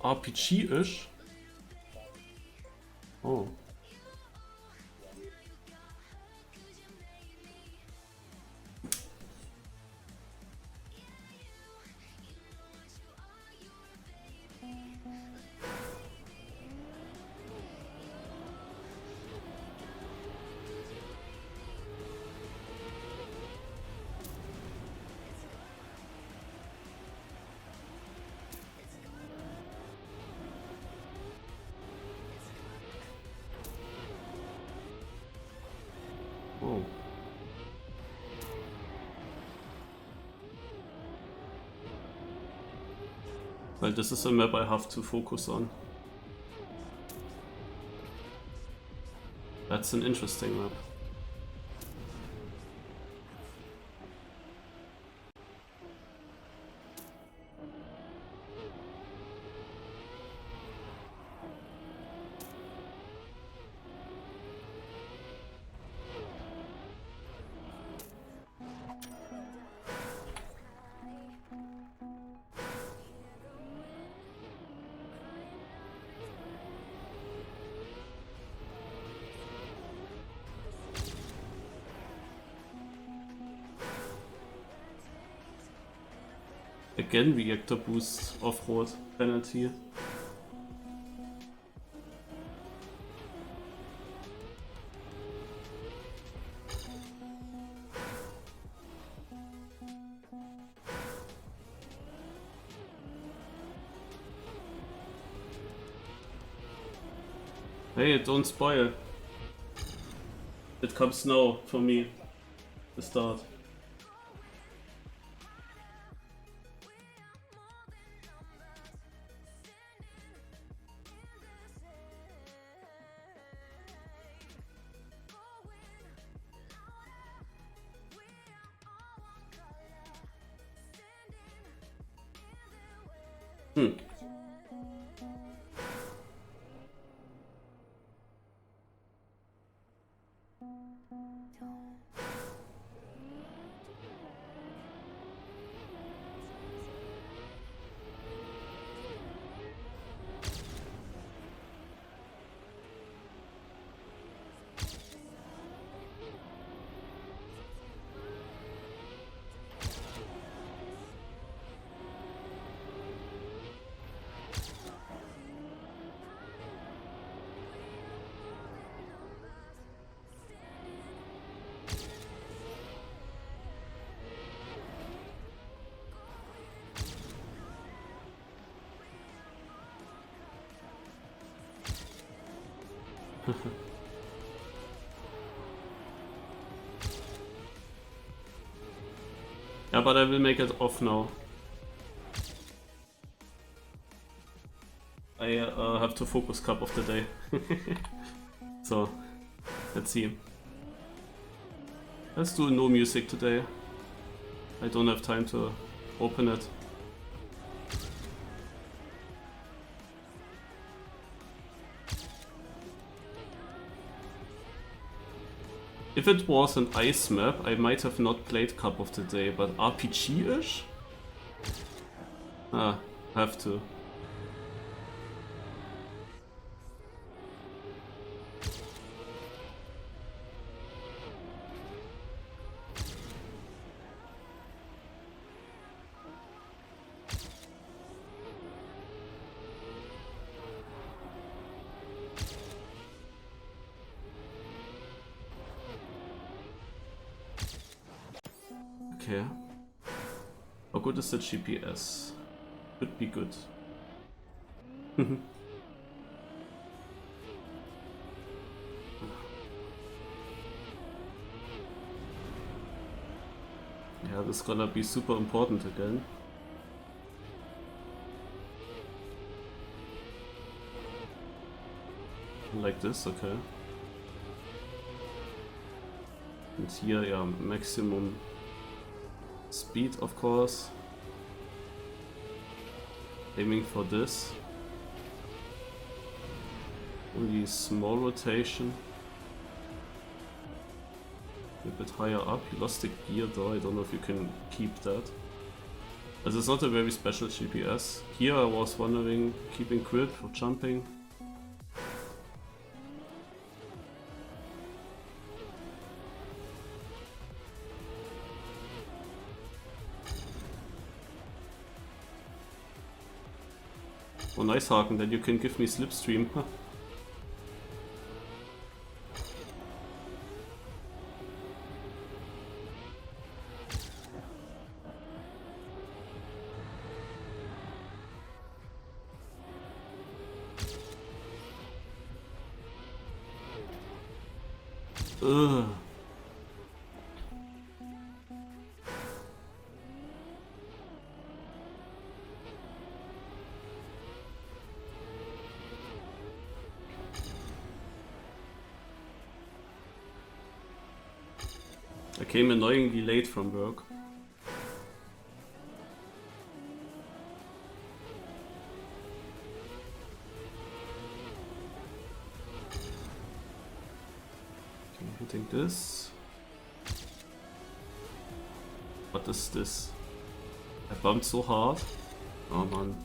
RPG-ish. Oh. Oh. Well, this is a map I have to focus on. That's an interesting map. Again, reactor boost off-road penalty. Hey, don't spoil. It comes now for me, the start. Yeah, but I will make it off now. I have to focus cup of the day. So, let's see. Let's do no music today. I don't have time to open it. If it was an ice map, I might have not played Cup of the Day, but RPG-ish? Ah, have to. Okay. How good is the GPS? Could be good. Yeah, this is gonna be super important again. Like this, okay. And here, yeah, maximum speed, of course. Aiming for this. Only small rotation. A bit higher up. You lost the gear though, I don't know if you can keep that. This is not a very special GPS. Here I was wondering, keeping grip or jumping. Oh, nice Haken, then you can give me slipstream. Ugh. I came annoyingly late from work. Okay, hitting this. What is this? I bumped so hard. Oh man.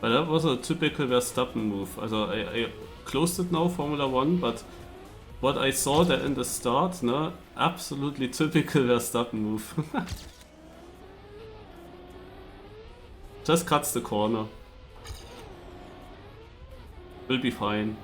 But that was a typical Verstappen move. Also I closed it now, Formula 1, but what I saw there in the start, ne, absolutely typical Verstappen move. Just cuts the corner. Will be fine.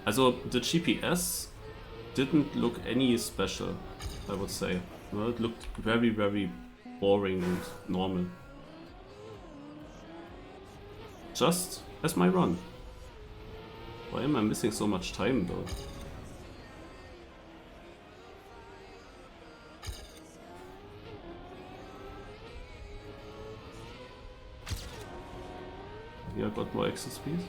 Also, the GPS didn't look any special, I would say. No, it looked very, very boring and normal. Just as my run. Why am I missing so much time though? Here I got more exit speed.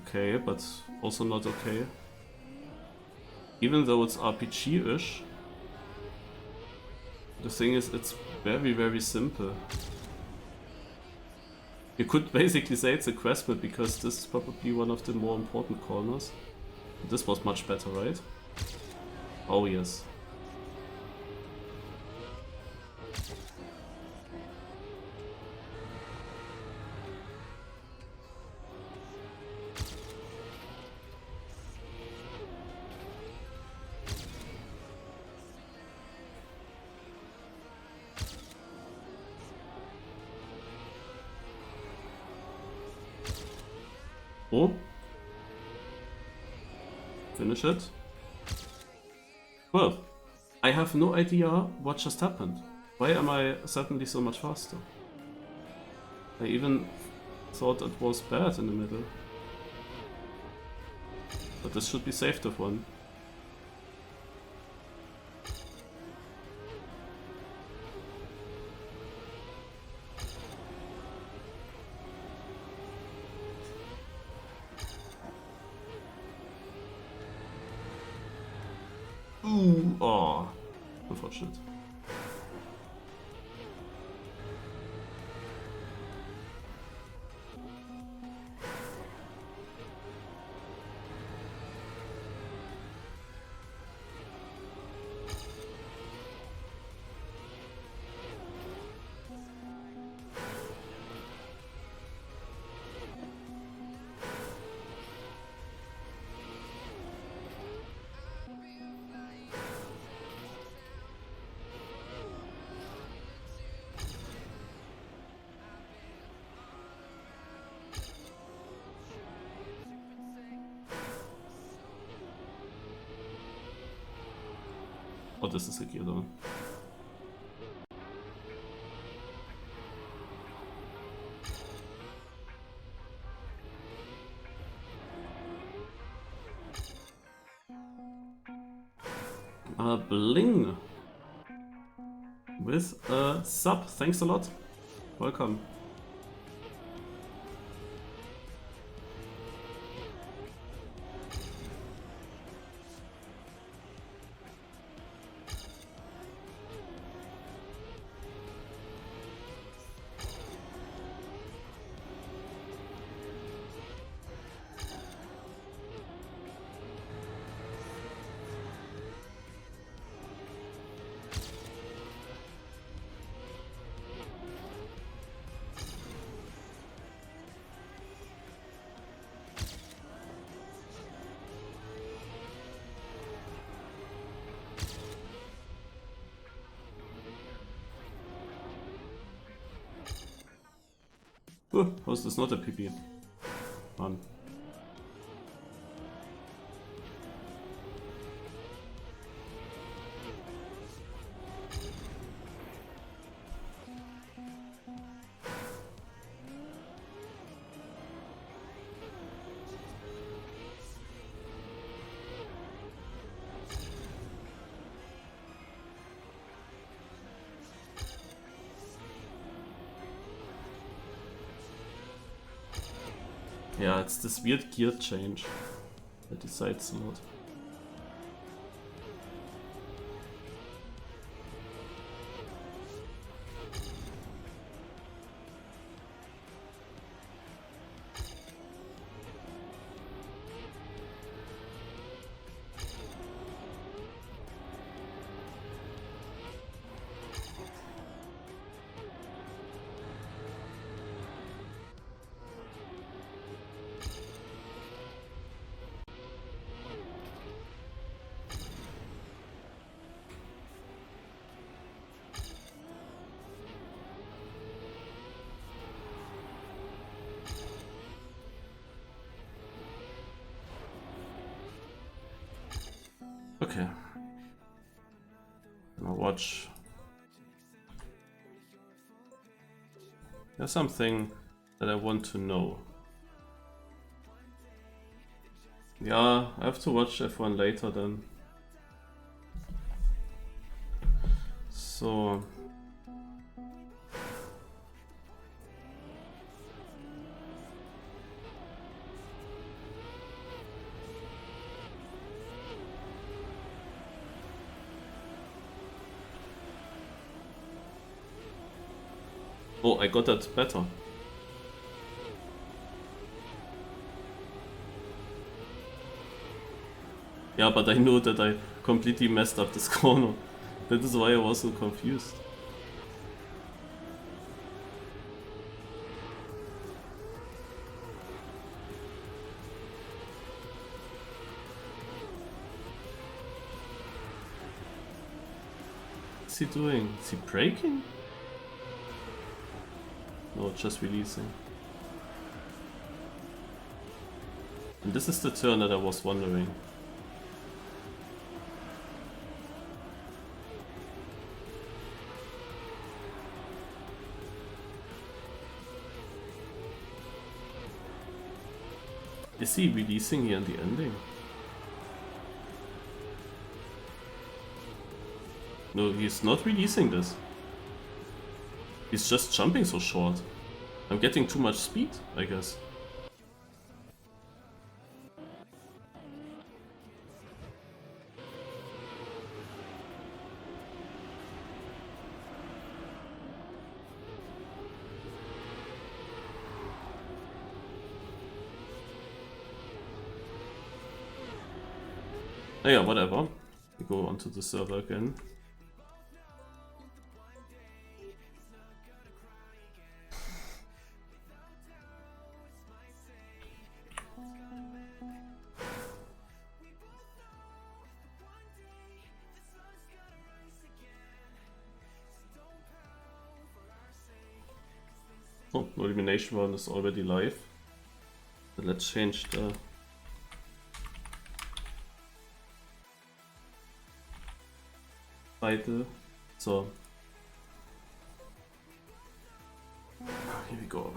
Okay, but also not okay. Even though it's RPG-ish, the thing is, it's very, very simple. You could basically say it's a quest map because this is probably one of the more important corners. This was much better, right? Oh yes. Oh. Finish it. Well, I have no idea what just happened. Why am I suddenly so much faster? I even thought it was bad in the middle. But this should be saved of one. Ooh, oh, unfortunate. Oh, this is a gear down. Bling with a sub. Thanks a lot. Welcome. Oh, how's this not a PP? Man. Yeah, it's this weird gear change that decides a lot. Okay. Now watch. There's something that I want to know. Yeah, I have to watch F1 later then. So... Oh, I got that better. Yeah, but I know that I completely messed up this corner. That is why I was so confused. What's he doing? Is he braking? No, just releasing. And this is the turn that I was wondering. Is he releasing here in the ending? No, he's not releasing this. He's just jumping so short. I'm getting too much speed, I guess. Oh yeah, whatever. We go onto the server again. Oh, no elimination one is already live. But let's change the... title. So here we go.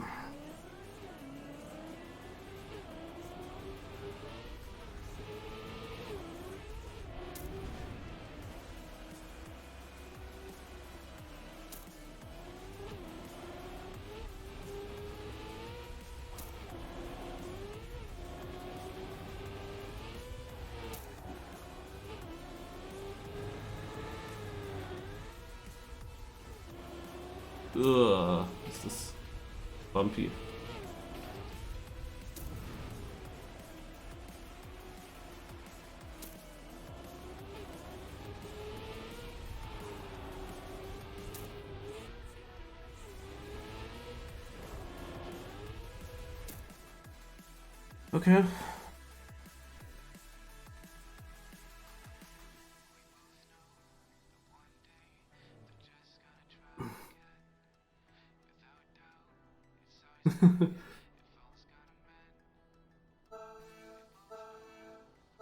Ugh, this is bumpy. Okay.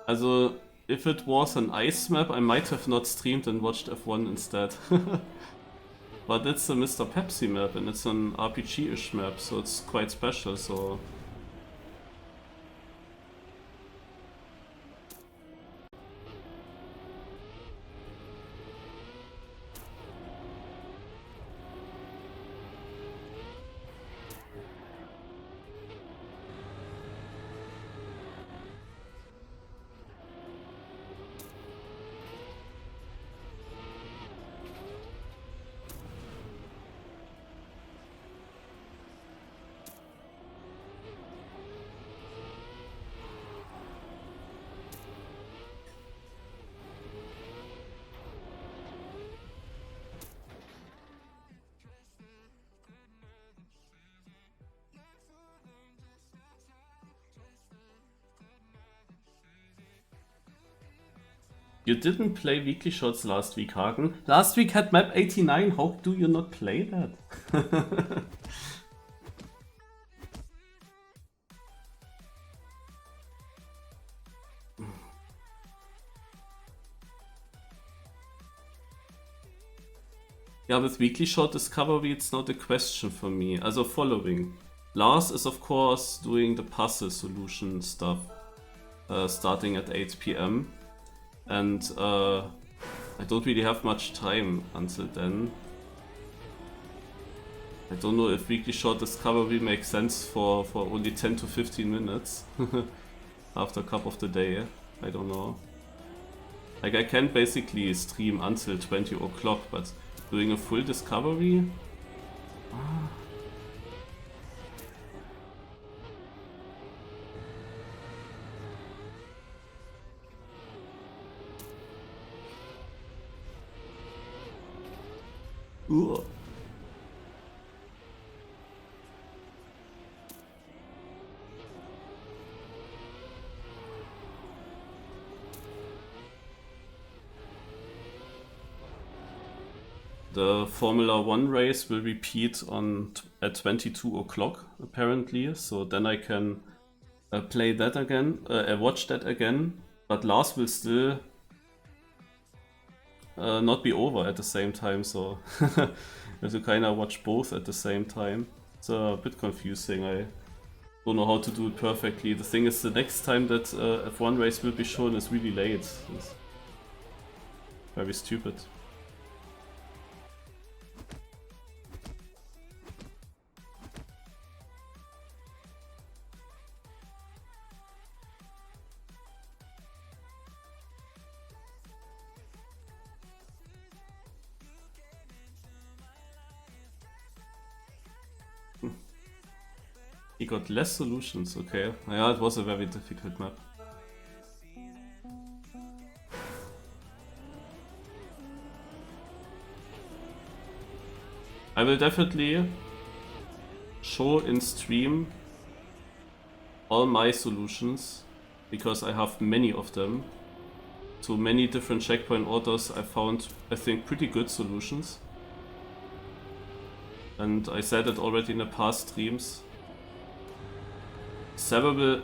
Also, if it was an ice map, I might have not streamed and watched F1 instead. But it's a Mr. Pepsi map and it's an RPG-ish map, so it's quite special, so... You didn't play weekly shots last week, Hagen. Last week had map 89, how do you not play that? Yeah, with weekly shot discovery it's not a question for me. Also following. Lars is of course doing the puzzle solution stuff, starting at 8 PM. And I don't really have much time until then. I don't know if weekly short discovery makes sense for only 10 to 15 minutes after cup of the day. I don't know. Like I can basically stream until 20 o'clock, but doing a full discovery? Ooh. The Formula 1 race will repeat at 22 o'clock apparently, so then I can play that again, watch that again, but Lars will still not be over at the same time, so I have to kinda watch both at the same time. It's a bit confusing, I don't know how to do it perfectly. The thing is, the next time that F1 race will be shown is really late. It's very stupid. He got less solutions, okay. Yeah, it was a very difficult map. I will definitely show in stream all my solutions, because I have many of them. To many different checkpoint orders I found, I think, pretty good solutions. And I said it already in the past streams. Several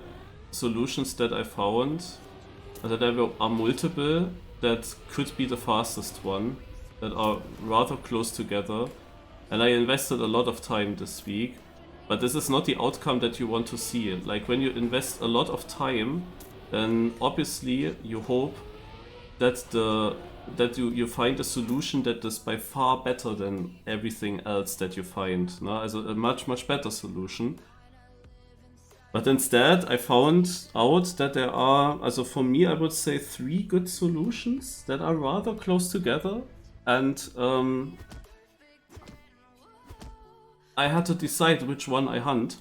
solutions that I found, that there are multiple, that could be the fastest one. that are rather close together, and I invested a lot of time this week, but this is not the outcome that you want to see. Like when you invest a lot of time, then obviously you hope that you find a solution that is by far better than everything else that you find, no? As a much better solution. But instead, I found out that there are, also for me, I would say 3 good solutions that are rather close together. And I had to decide which one I hunt.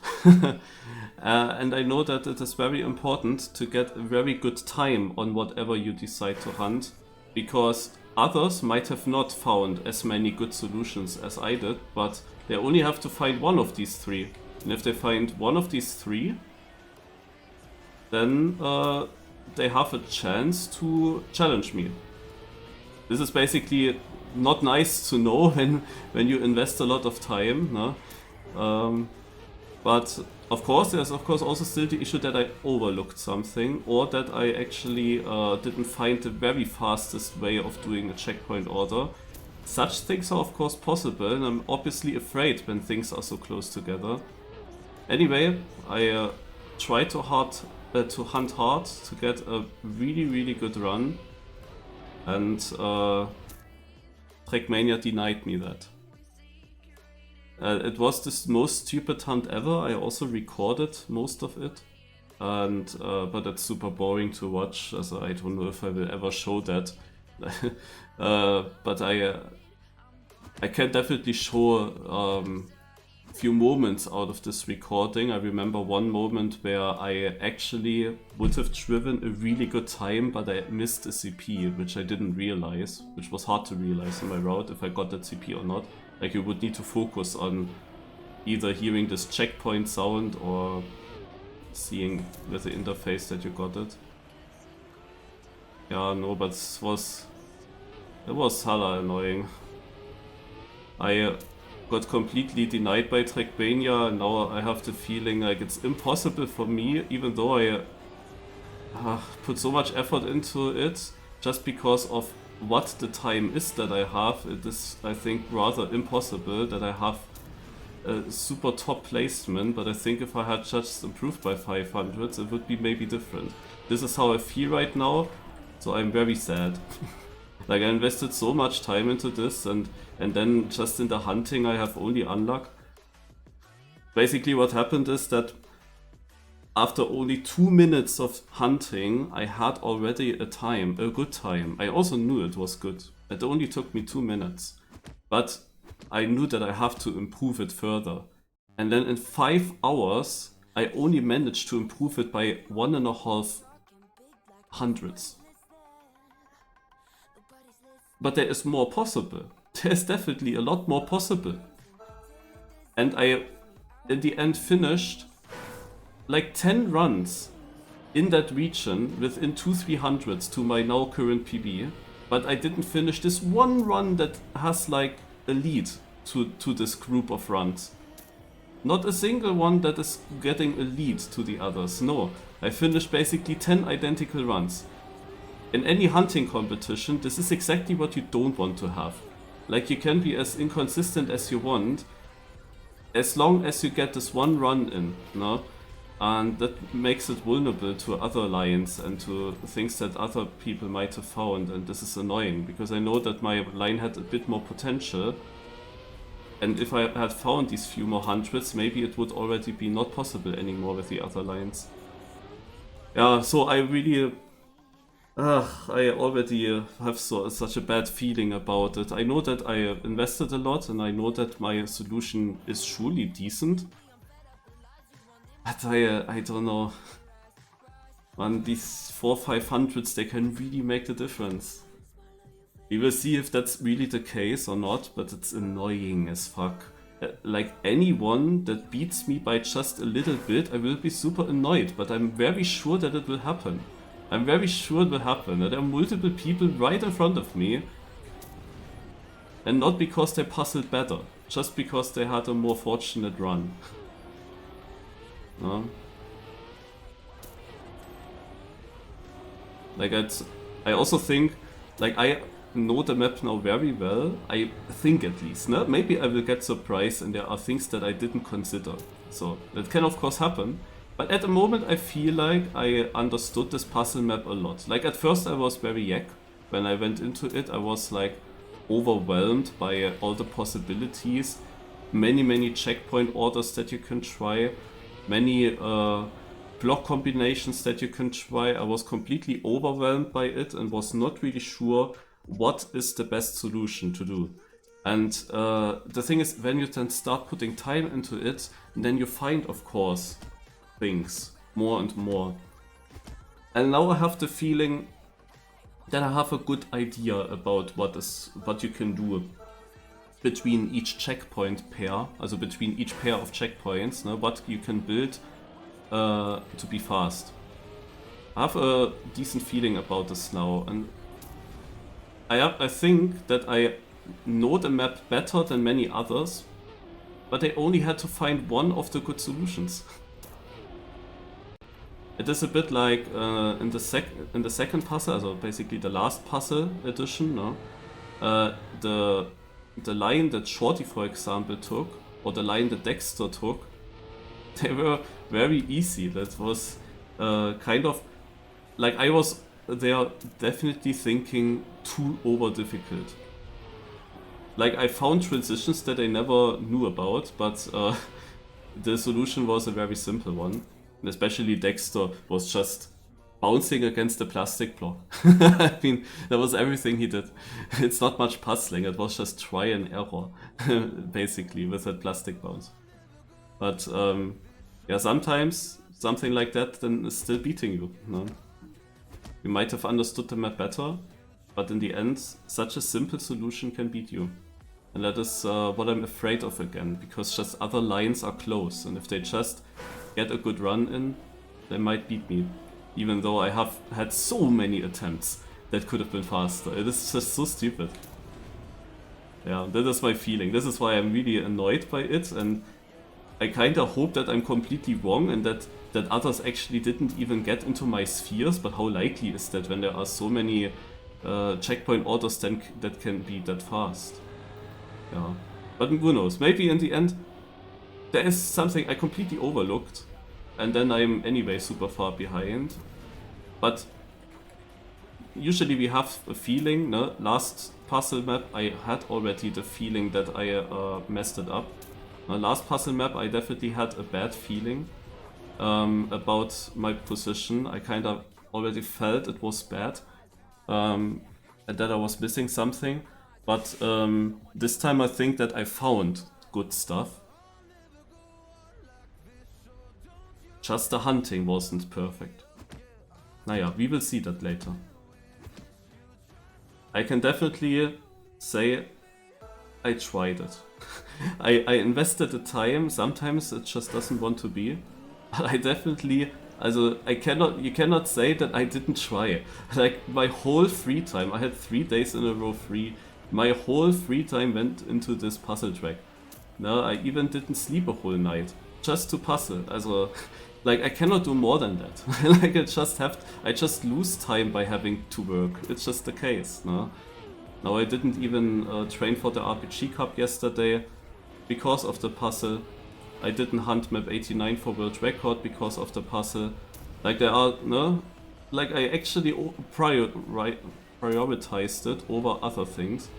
And I know that it is very important to get a very good time on whatever you decide to hunt, because others might have not found as many good solutions as I did, but they only have to find one of these 3. And if they find one of these 3, then they have a chance to challenge me. This is basically not nice to know when you invest a lot of time, no? But of course, there's also still the issue that I overlooked something, or that I actually didn't find the very fastest way of doing a checkpoint order. Such things are of course possible, and I'm obviously afraid when things are so close together. Anyway, I try to hunt hard to get a really good run, and Trackmania denied me that. It was the most stupid hunt ever. I also recorded most of it, and but it's super boring to watch, as I don't know if I will ever show that. But I can definitely show few moments out of this recording. I remember one moment where I actually would have driven a really good time, but I missed a CP, which I didn't realize, which was hard to realize on my route if I got that CP or not. Like, you would need to focus on either hearing this checkpoint sound or seeing with the interface that you got it. Yeah, no, but it was hella annoying. I got completely denied by Trackmania, and now I have the feeling like it's impossible for me, even though I put so much effort into it, just because of what the time is that I have. It is, I think, rather impossible that I have a super top placement, but I think if I had just improved by 500, it would be maybe different. This is how I feel right now, so I'm very sad. Like, I invested so much time into this, and then just in the hunting I have only unluck. Basically what happened is that after only 2 minutes of hunting, I had already a good time. I also knew it was good. It only took me 2 minutes. But I knew that I have to improve it further. And then in 5 hours, I only managed to improve it by 1.5 hundredths. But there is more possible. There's definitely a lot more possible. And I, in the end, finished like 10 runs in that region within 200-300s to my now current PB. But I didn't finish this one run that has like a lead to this group of runs. Not a single one that is getting a lead to the others. No, I finished basically 10 identical runs. In any hunting competition, this is exactly what you don't want to have. Like, you can be as inconsistent as you want, as long as you get this one run in, no? And that makes it vulnerable to other lines and to things that other people might have found, and this is annoying, because I know that my line had a bit more potential, and if I had found these few more hundreds, maybe it would already be not possible anymore with the other lines. Yeah, so I really... I already have such a bad feeling about it. I know that I invested a lot, and I know that my solution is surely decent. But I don't know. Man, these 400-500s, they can really make the difference. We will see if that's really the case or not, but it's annoying as fuck. Like, anyone that beats me by just a little bit, I will be super annoyed, but I'm very sure that it will happen. I'm very sure it will happen. There are multiple people right in front of me. And not because they puzzled better, just because they had a more fortunate run. No? Like, I also think, like, know the map now very well, I think at least. No? Maybe I will get surprised and there are things that I didn't consider. So that can of course happen. But at the moment I feel like I understood this puzzle map a lot. Like at first I was very yak. When I went into it I was like overwhelmed by all the possibilities. Many checkpoint orders that you can try. Many block combinations that you can try. I was completely overwhelmed by it and was not really sure what is the best solution to do. And the thing is, when you then start putting time into it, then you find, of course, things more and more. And now I have the feeling that I have a good idea about what you can do between each checkpoint pair, also between each pair of checkpoints, what you can build to be fast. I have a decent feeling about this now, and I think that I know the map better than many others, but I only had to find one of the good solutions. It is a bit like in the second puzzle, also basically the last puzzle edition, no? The line that Shorty, for example, took, or the line that Dexter took, they were very easy. That was kind of like I was there definitely thinking too over difficult. Like I found transitions that I never knew about, but the solution was a very simple one. And especially Dexter was just bouncing against the plastic block. I mean, that was everything he did. It's not much puzzling, it was just try and error, basically, with that plastic bounce. But yeah, sometimes something like that then is still beating you. No? You might have understood the map better, but in the end, such a simple solution can beat you. And that is what I'm afraid of again, because just other lines are close, and if they just get a good run in, they might beat me. Even though I have had so many attempts that could have been faster. It is just so stupid. Yeah, that is my feeling. This is why I'm really annoyed by it, and I kinda hope that I'm completely wrong and that others actually didn't even get into my spheres, but how likely is that when there are so many checkpoint orders that can be that fast? Yeah, but who knows, maybe in the end there is something I completely overlooked and then I'm anyway super far behind. But usually we have a feeling, no? Last puzzle map I had already the feeling that I messed it up. Last puzzle map I definitely had a bad feeling about my position. I kind of already felt it was bad and that I was missing something. But this time I think that I found good stuff. Just the hunting wasn't perfect. Naja, we will see that later. I can definitely say I tried it. I invested the time, sometimes it just doesn't want to be. But I definitely, also you cannot say that I didn't try. Like my whole free time, I had 3 days in a row free. My whole free time went into this puzzle track. No, I even didn't sleep a whole night. Just to puzzle. Also, like I cannot do more than that. Like I just lose time by having to work. It's just the case, no? Now I didn't even train for the RPG Cup yesterday because of the puzzle. I didn't hunt map 89 for world record because of the puzzle. Like there are, no? Like I actually prioritized it over other things.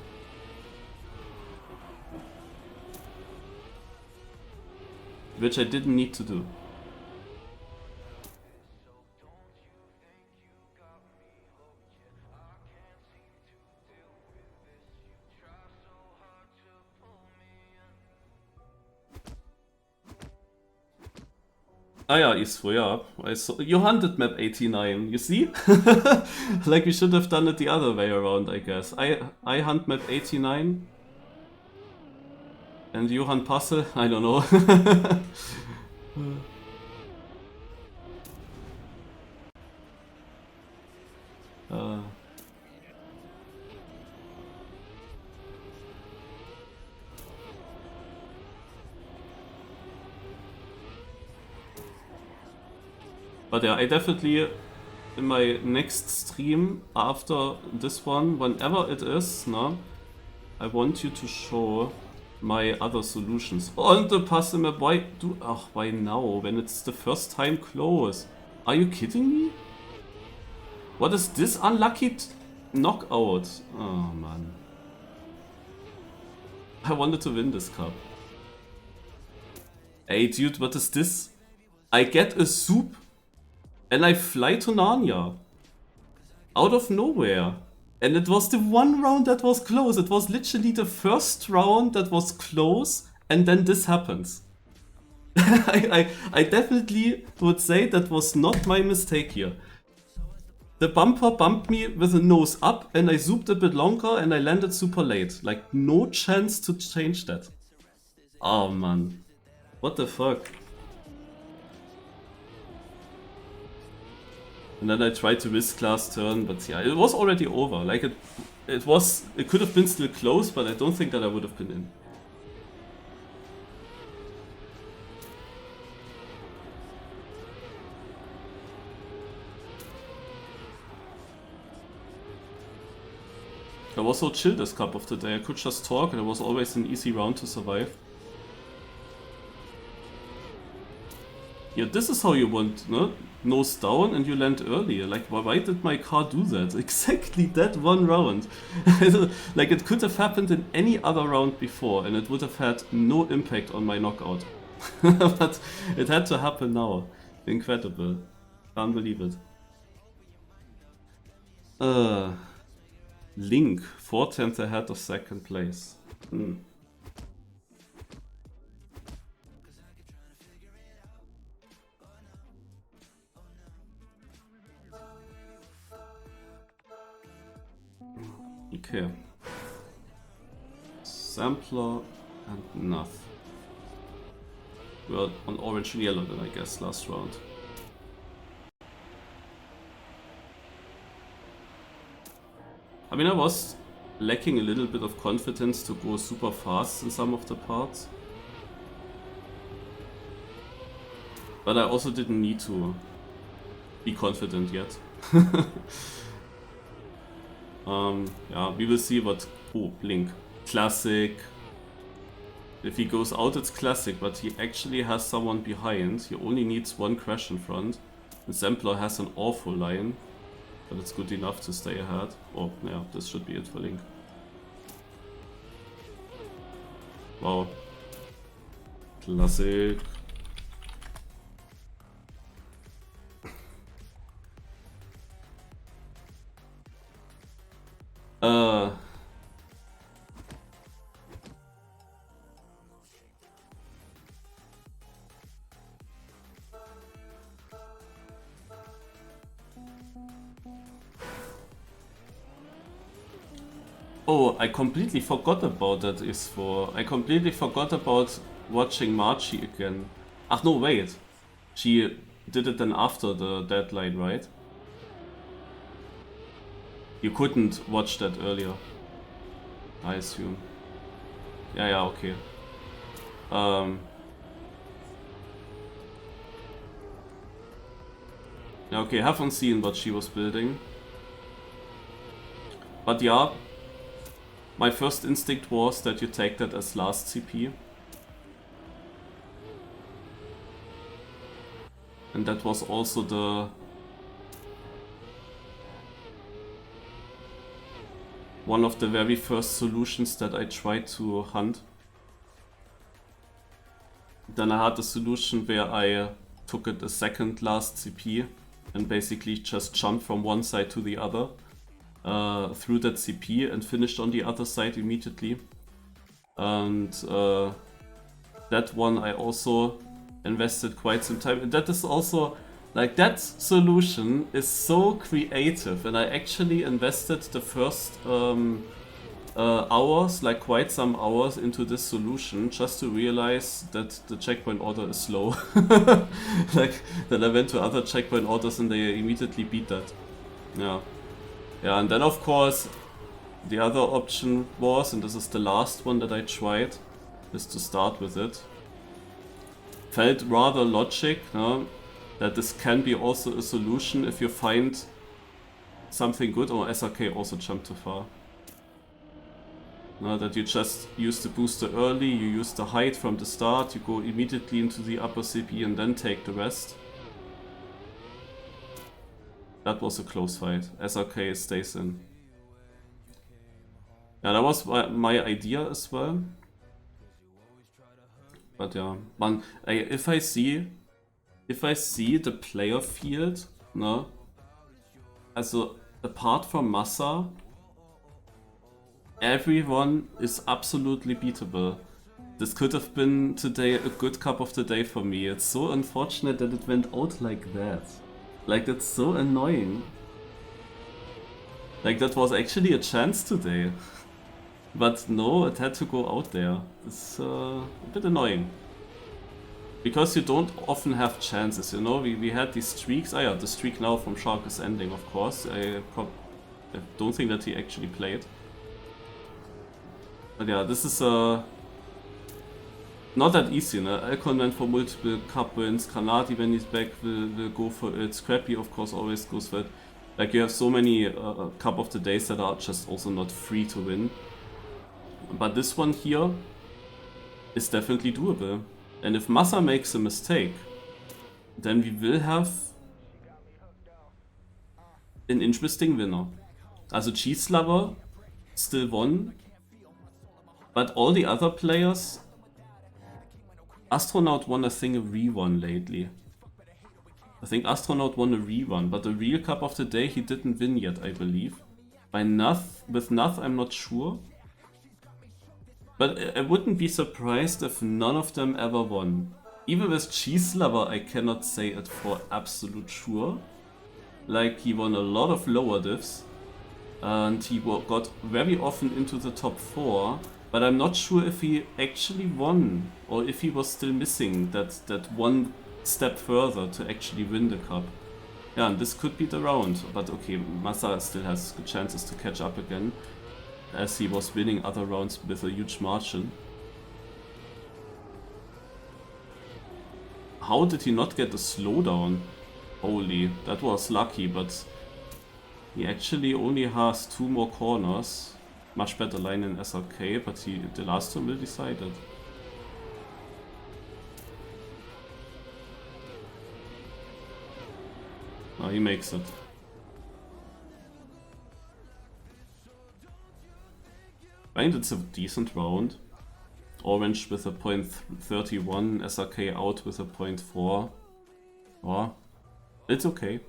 Which I didn't need to do. Ah yeah, Isfo, yeah. You hunted map 89, you see? Like we should have done it the other way around, I guess. I hunt map 89. And you hunt puzzle? I don't know. But yeah, I definitely in my next stream after this one, whenever it is, no, I want you to show my other solutions. On the puzzle map, why now? When it's the first time close? Are you kidding me? What is this unlucky knockout? Oh man. I wanted to win this cup. Hey dude, what is this? I get a soup and I fly to Narnia. Out of nowhere. And it was the one round that was close. It was literally the first round that was close, and then this happens. I definitely would say that was not my mistake here. The bumper bumped me with a nose up, and I zoomed a bit longer, and I landed super late. Like, no chance to change that. Oh man. What the fuck? And then I tried to risk last turn, but yeah, it was already over. Like it could have been still close, but I don't think that I would have been in. I was so chill this cup of the day. I could just talk, and it was always an easy round to survive. Yeah, this is how you want, no? Nose down and you land early. Like, why did my car do that? Exactly that one round. Like, it could have happened in any other round before and it would have had no impact on my knockout. But it had to happen now. Incredible. Can't believe it. Link, 4/10 ahead of second place. Okay. Sampler and Nuff. We're on orange and yellow then, I guess, last round. I mean, I was lacking a little bit of confidence to go super fast in some of the parts. But I also didn't need to be confident yet. Yeah, we will see what... Oh, Blink. Classic. If he goes out, it's classic, but he actually has someone behind. He only needs one crash in front. The Sampler has an awful line, but it's good enough to stay ahead. Oh, yeah, this should be it for Link. Wow. Classic. Oh, I completely forgot about that I completely forgot about watching Marchie again. Ach no, wait. She did it then after the deadline, right? You couldn't watch that earlier, I assume. Yeah, okay. Yeah, okay, haven't seen what she was building. But yeah, my first instinct was that you take that as last CP. And that was also the... one of the very first solutions that I tried to hunt. Then I had a solution where I took it a second last CP and basically just jumped from one side to the other through that CP and finished on the other side immediately. And that one I also invested quite some time. And that is also, like, that solution is so creative, and I actually invested the first hours, like quite some hours, into this solution just to realize that the checkpoint order is slow. Like, then I went to other checkpoint orders and they immediately beat that. Yeah. Yeah, and then of course the other option was, and this is the last one that I tried, is to start with it. Felt rather logic, no? That this can be also a solution if you find something good, or SRK also jumped too far. Now that you just use the booster early, you use the height from the start, you go immediately into the upper CP and then take the rest. That was a close fight. SRK stays in. Yeah, that was my idea as well. But yeah, man, if I see the player field, no, also apart from Massa, everyone is absolutely beatable. This could have been today a good cup of the day for me. It's so unfortunate that it went out like that. Like, that's so annoying. Like, that was actually a chance today. But no, it had to go out there. It's a bit annoying. Because you don't often have chances, you know? We had these streaks. Ah yeah, the streak now from Shark is ending, of course. I don't think that he actually played. But yeah, this is not that easy, ne? Alcon went for multiple cup wins, Granati when he's back will go for it, Scrappy of course always goes for it. Like, you have so many cup of the days that are just also not free to win. But this one here is definitely doable. And if Massa makes a mistake, then we will have an interesting winner. Also Cheese Lover still won, but all the other players... Astronaut won, I think, a rerun lately. I think Astronaut won a rerun, but the real cup of the day he didn't win yet, I believe. With Nuth, I'm not sure. But I wouldn't be surprised if none of them ever won. Even with Cheese Lover, I cannot say it for absolute sure. Like, he won a lot of lower divs, and he got very often into the top 4, but I'm not sure if he actually won, or if he was still missing that one step further to actually win the cup. Yeah, and this could be the round, but okay, Massa still has good chances to catch up again, as he was winning other rounds with a huge margin. How did he not get a slowdown? Holy, that was lucky, but he actually only has 2 more corners. Much better line in SRK, but the last 2 will decide it. Oh, he makes it. I think it's a decent round. Orange with a .31, SRK out with a .4. Oh, it's okay.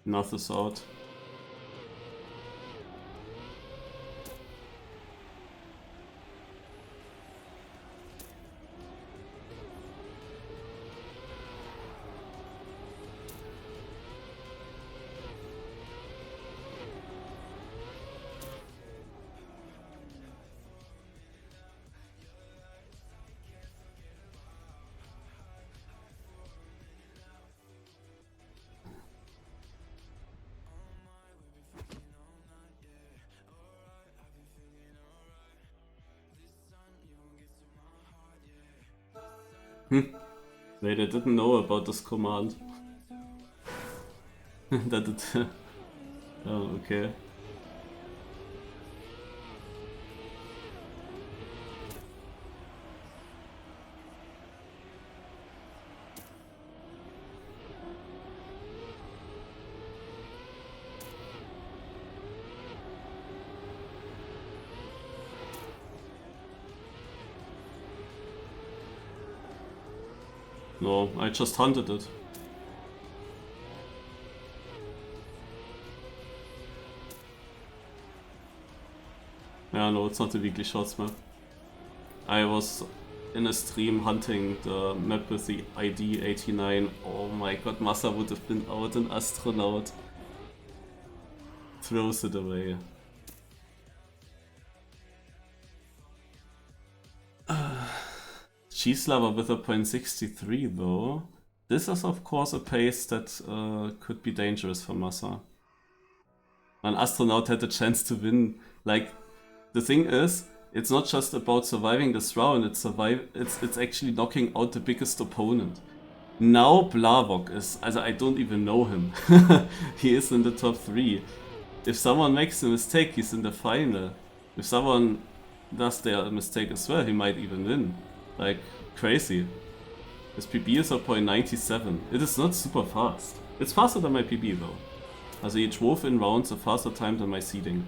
Nothing's out. Wait, I didn't know about this command. That it... oh, okay. No, I just hunted it. Yeah, no, it's not a weekly shots map. I was in a stream hunting the map with the ID 89. Oh my god, Massa would have been out an astronaut. Throws it away. Cheese Lover with a .63 though. This is of course a pace that could be dangerous for Massa. An astronaut had a chance to win. Like, the thing is, it's not just about surviving this round, it's actually knocking out the biggest opponent. Now Blavok is, I don't even know him. He is in the top 3. If someone makes a mistake, he's in the final. If someone does their mistake as well, he might even win. Like, crazy. His PB is a .97. It is not super fast. It's faster than my PB though. Also he drove in rounds a faster time than my seeding.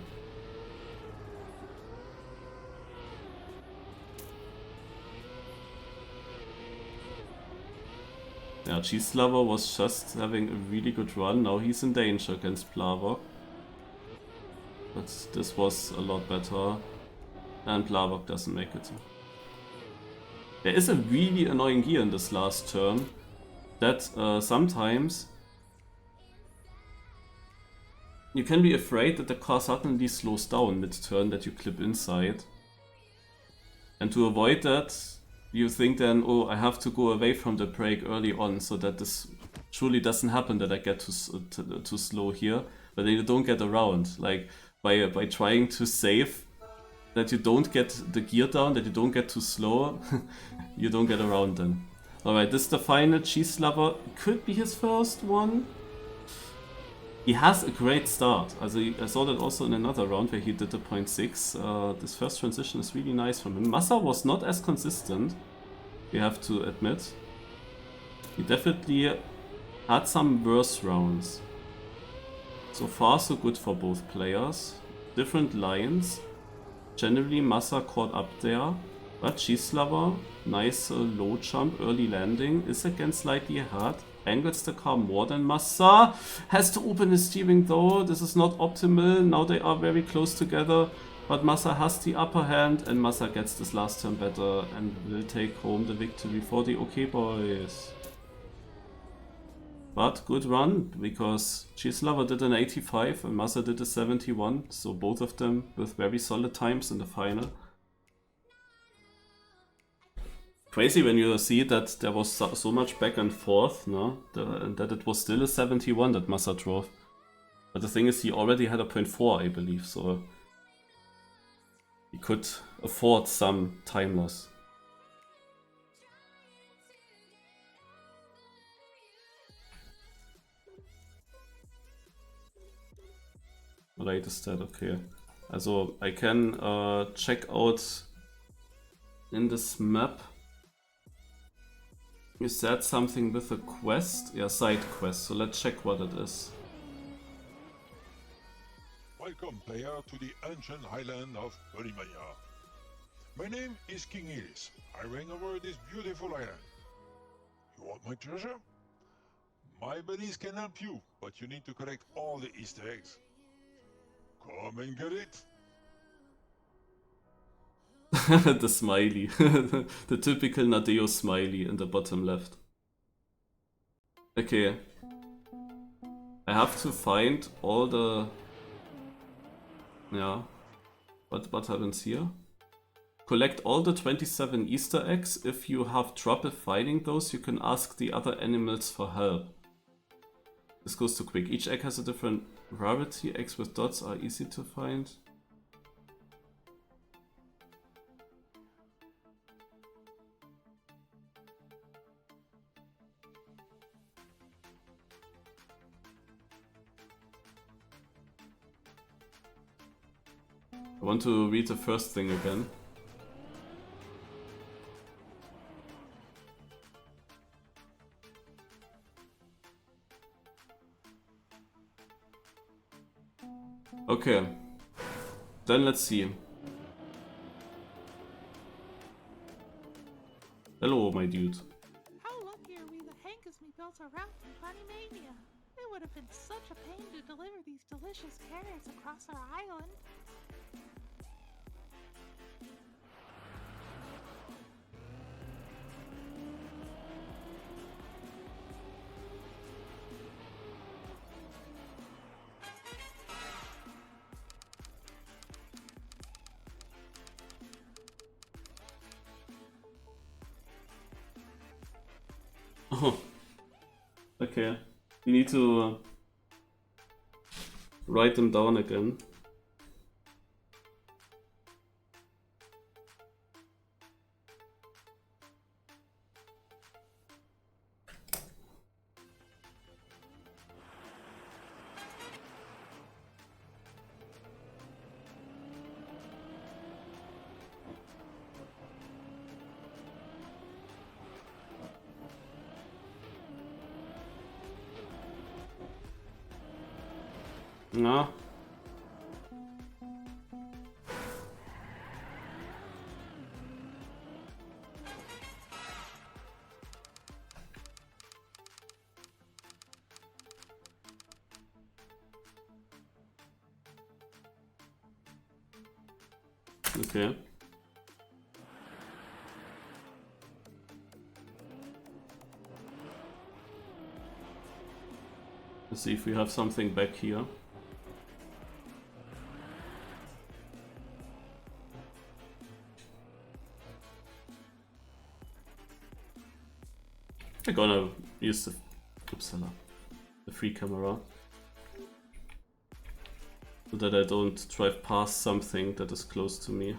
Yeah, Cheese Lover was just having a really good run. Now he's in danger against Blavok. But this was a lot better. And Blavok doesn't make it. There is a really annoying gear in this last turn. That sometimes you can be afraid that the car suddenly slows down mid-turn, that you clip inside. And to avoid that, you think then, oh, I have to go away from the brake early on so that this truly doesn't happen, that I get too slow here. But then you don't get around. Like, by trying to save that you don't get the gear down, that you don't get too slow, you don't get around then. Alright, this is the final. Cheese Lover could be his first one. He has a great start. Also, I saw that also in another round where he did a .6. This first transition is really nice from him. Massa was not as consistent, we have to admit. He definitely had some worse rounds. So far so good for both players. Different lines. Generally Massa caught up there. But Cheese Lover, nice low jump, early landing, is again slightly ahead. Angles the car more than Massa. Has to open his steering though. This is not optimal. Now they are very close together. But Massa has the upper hand and Massa gets this last turn better and will take home the victory for the OK boys. But good run, because Cheese Lover did an 85 and Massa did a 71. So both of them with very solid times in the final. Crazy when you see that there was so much back and forth, no? And that it was still a 71 that Massa drove. But the thing is, he already had a .4, I believe, so he could afford some time loss. Right, is that okay? Also, I can check out in this map. You said something with a quest? Yeah, side quest. So let's check what it is. Welcome, player, to the ancient island of Polimania. My name is King Iris. I reign over this beautiful island. You want my treasure? My buddies can help you, but you need to collect all the Easter eggs. Come and get it! The smiley. The typical Nadeo smiley in the bottom left. Okay. I have to find all the... Yeah. What happens here? Collect all the 27 Easter eggs. If you have trouble finding those, you can ask the other animals for help. This goes too quick. Each egg has a different rarity. Eggs with dots are easy to find. I want to read the first thing again. Okay, then let's see. Hello, my dude. How lucky are we that Hank has me built a route through Funimania? It would have been such a pain to deliver these delicious carrots across our island. Oh. Okay. We need to write them down again. Na. Okay. Let's see if we have something back here. I'm gonna use the free camera so that I don't drive past something that is close to me.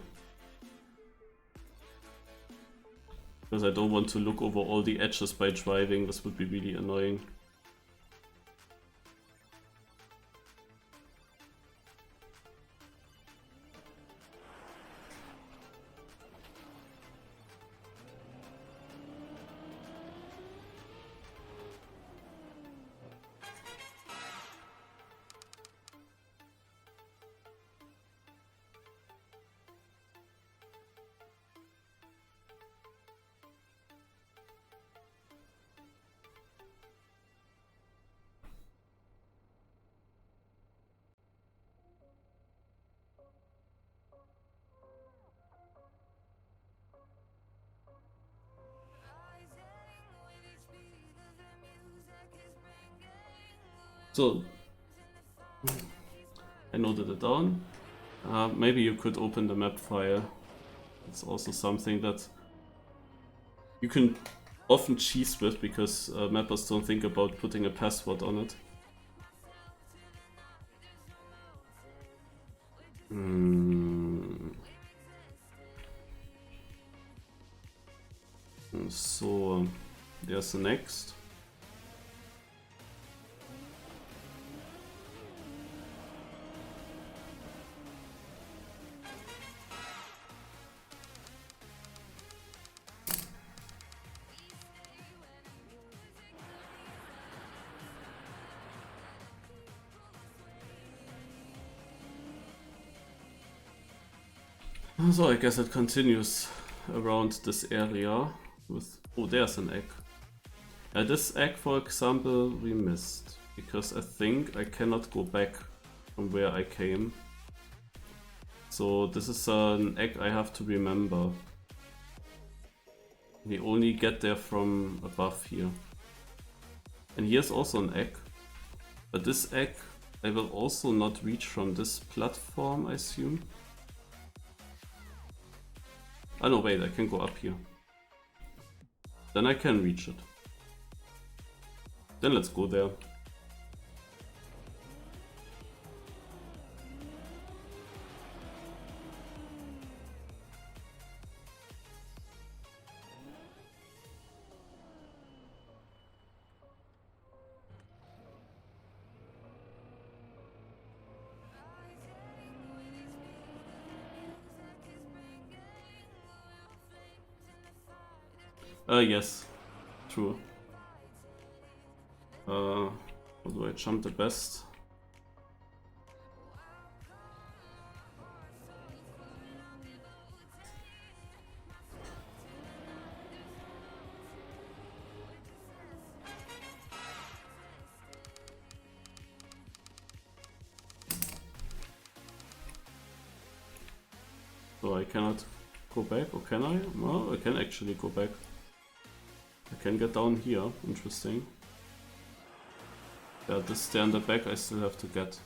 Because I don't want to look over all the edges by driving, this would be really annoying. So, I noted it down. Maybe you could open the map file. It's also something that you can often cheese with because mappers don't think about putting a password on it. So, there's the next. So I guess it continues around this area with... Oh, there's an egg. This egg, for example, we missed because I think I cannot go back from where I came. So this is an egg I have to remember. We only get there from above here. And here's also an egg. But this egg I will also not reach from this platform, I assume. Oh no, wait, I can go up here. Then I can reach it. Then let's go there. Yes, true. How do I jump the best? So I cannot go back, or can I? Well, I can actually go back. I can get down here, interesting. Yeah, this stair in the back I still have to get.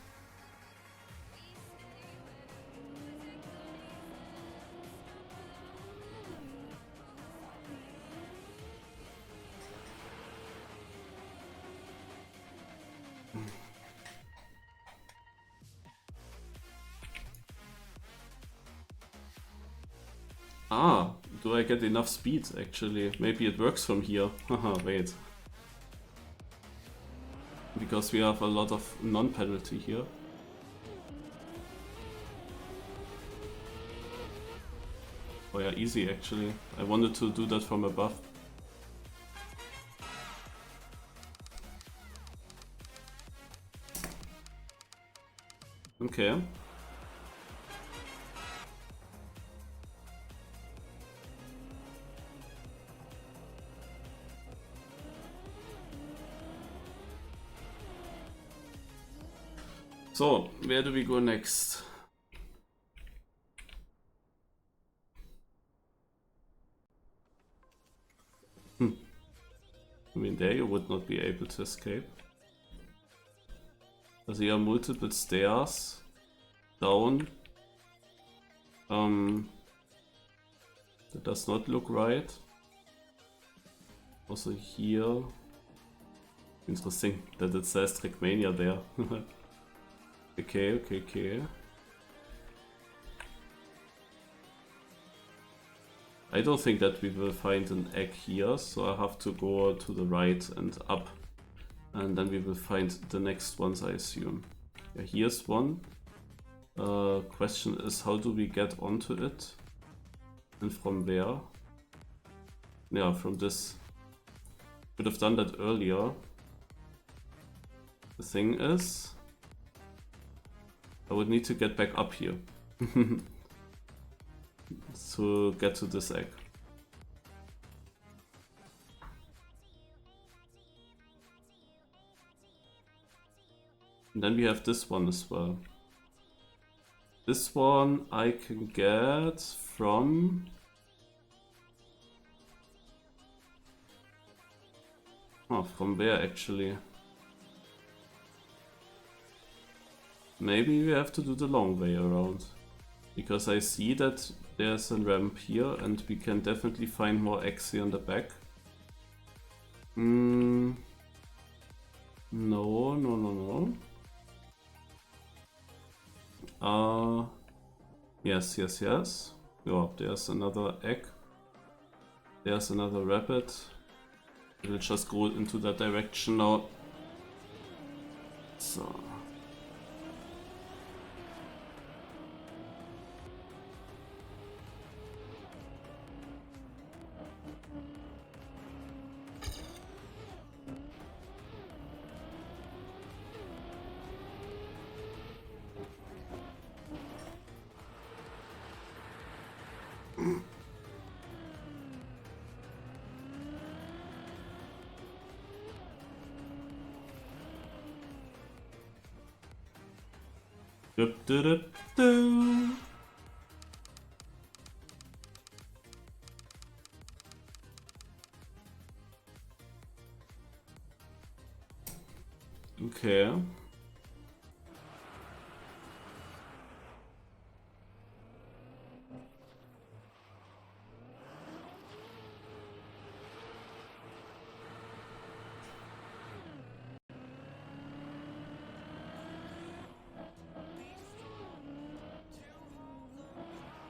Ah, do I get enough speed actually? Maybe it works from here. Haha, wait. Because we have a lot of non-penalty here. Oh yeah, easy actually. I wanted to do that from above. Okay. So, where do we go next? I mean, there you would not be able to escape. There are multiple stairs down. That does not look right. Also here. Interesting that it says Trackmania there. Okay. I don't think that we will find an egg here, so I have to go to the right and up. And then we will find the next ones, I assume. Yeah, here's one. Question is, how do we get onto it? And from where? Yeah, from this. Could have done that earlier. The thing is, I would need to get back up here to get to this egg. And then we have this one as well. This one I can get from... Oh, from where actually? Maybe we have to do the long way around. Because I see that there's a ramp here and we can definitely find more eggs here in the back. No. Yes. Oh, there's another egg. There's another rabbit. We'll just go into that direction now. So. Okay.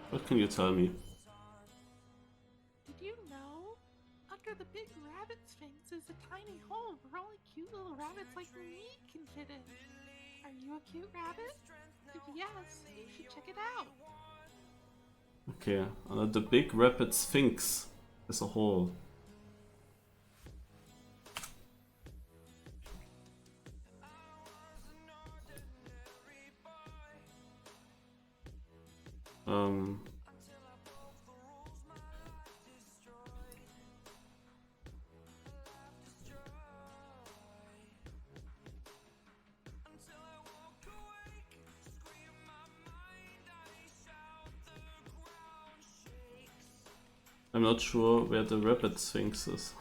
What can you tell me? Did you know? Under the big rabbit sphinx is a tiny hole where only cute little rabbits like me can fit in. Are you a cute rabbit? If yes, you should check it out. Okay, under the big rapid sphinx is a hole. I'm not sure where the rapid sphinx is.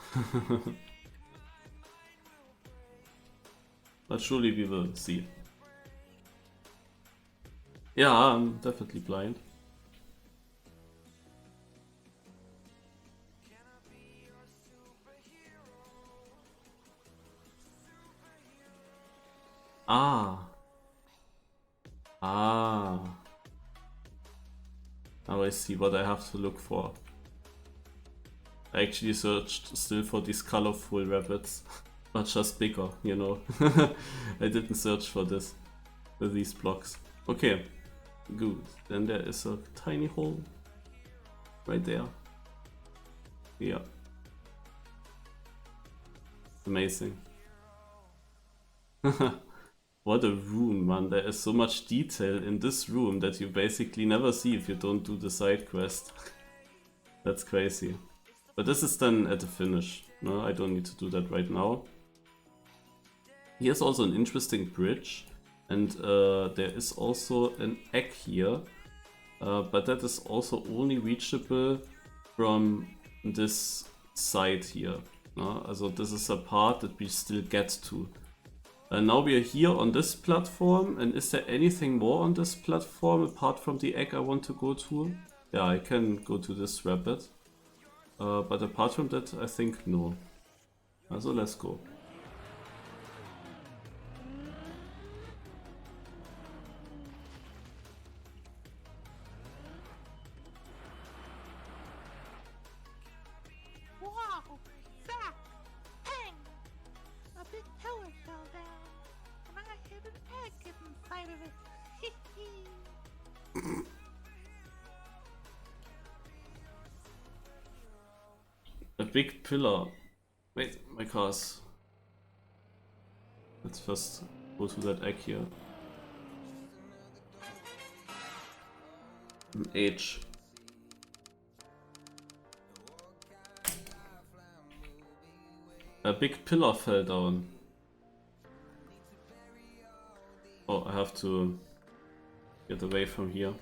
But surely we will see. Yeah, I'm definitely blind. Ah. Now I see what I have to look for. I actually searched still for these colorful rabbits, not just bigger, you know. I didn't search for this, for these blocks. Okay, good. Then there is a tiny hole right there. Yeah. Amazing. What a room, man. There is so much detail in this room that you basically never see if you don't do the side quest. That's crazy. But this is then at the finish. No, I don't need to do that right now. Here's also an interesting bridge. And there is also an egg here. But that is also only reachable from this side here. No? Also this is a part that we still get to. Now we are here on this platform, and is there anything more on this platform apart from the egg I want to go to? Yeah, I can go to this rabbit. But apart from that, I think no. Also let's go. Wow! Zach! Bang! A big pillar fell down, and I hit an egg inside of it. A big pillar. Wait, my car's. Let's first go to that egg here. An H. A big pillar fell down. Oh, I have to get away from here.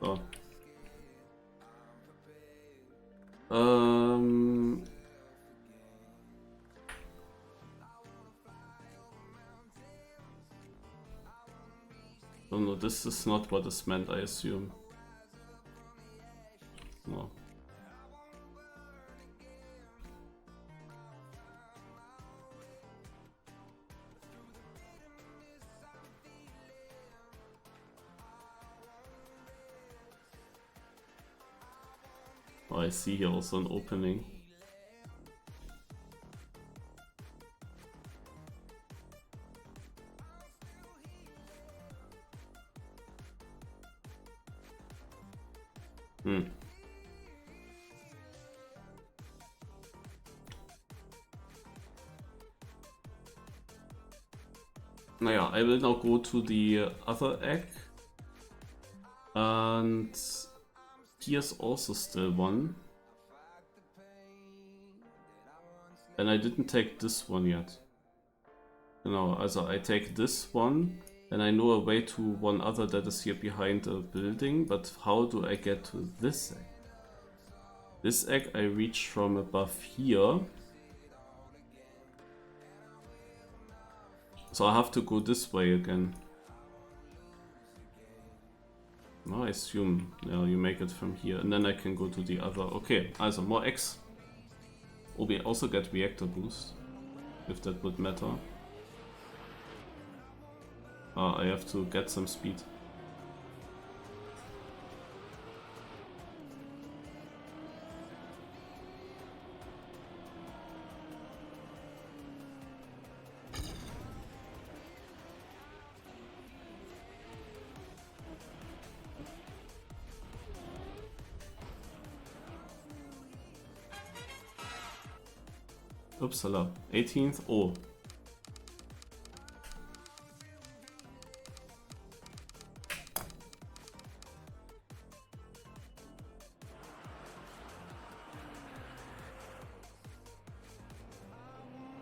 Oh. Oh no, this is not what is meant, I assume. No. Oh, I see here also an opening. Naja, I will now go to the other egg. And here's also still one. And I didn't take this one yet. No, also I take this one, and I know a way to one other that is here behind the building, but how do I get to this egg? This egg I reach from above here. So I have to go this way again. No, I assume you make it from here, and then I can go to the other. Okay, also more eggs. Oh, we also get reactor boost, if that would matter. I have to get some speed. Upsala, 18th. Oh.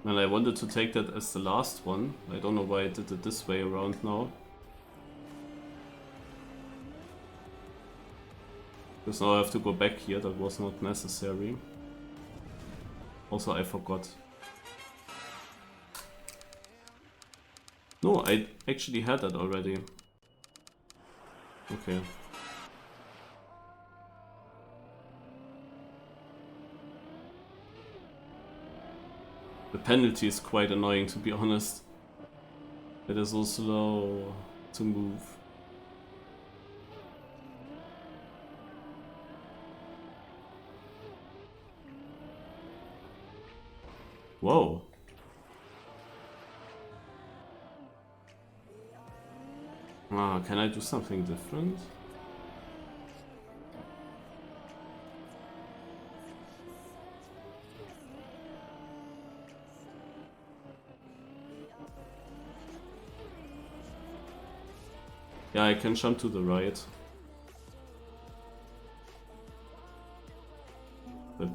And I wanted to take that as the last one. I don't know why I did it this way around now. Because now I have to go back here, that was not necessary. Also, I forgot. No, I actually had that already. Okay. The penalty is quite annoying, to be honest. It is so slow to move. Whoa. Ah, can I do something different? Yeah, I can jump to the right. But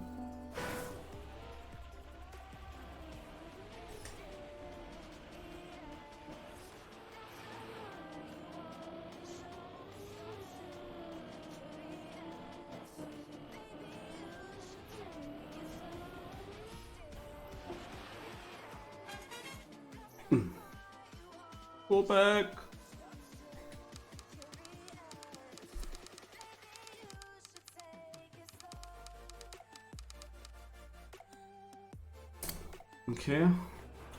go back. Okay,